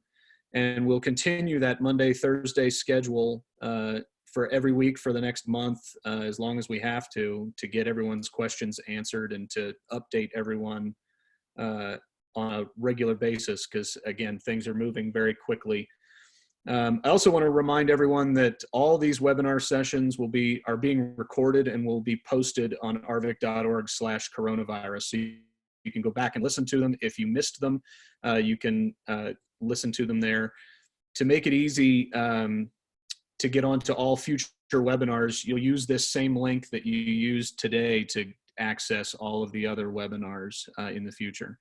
And we'll continue that Monday, Thursday schedule for every week for the next month, as long as we have to get everyone's questions answered and to update everyone on a regular basis, because again, things are moving very quickly. I also want to remind everyone that all these webinar sessions are being recorded and will be posted on arvic.org/coronavirus. So you can go back and listen to them. If you missed them, you can listen to them there. To make it easy to get onto all future webinars, you'll use this same link that you used today to access all of the other webinars in the future.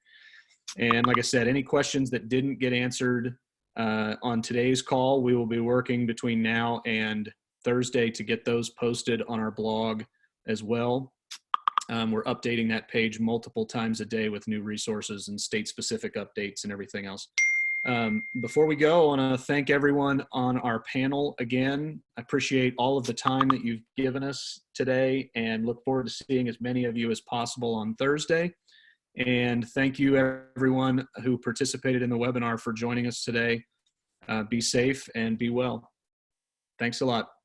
And like I said, any questions that didn't get answered on today's call, we will be working between now and Thursday to get those posted on our blog as well. We're updating that page multiple times a day with new resources and state-specific updates and everything else. Before we go, I want to thank everyone on our panel again. I appreciate all of the time that you've given us today and look forward to seeing as many of you as possible on Thursday. And thank you everyone who participated in the webinar for joining us today. Be safe and be well. Thanks a lot.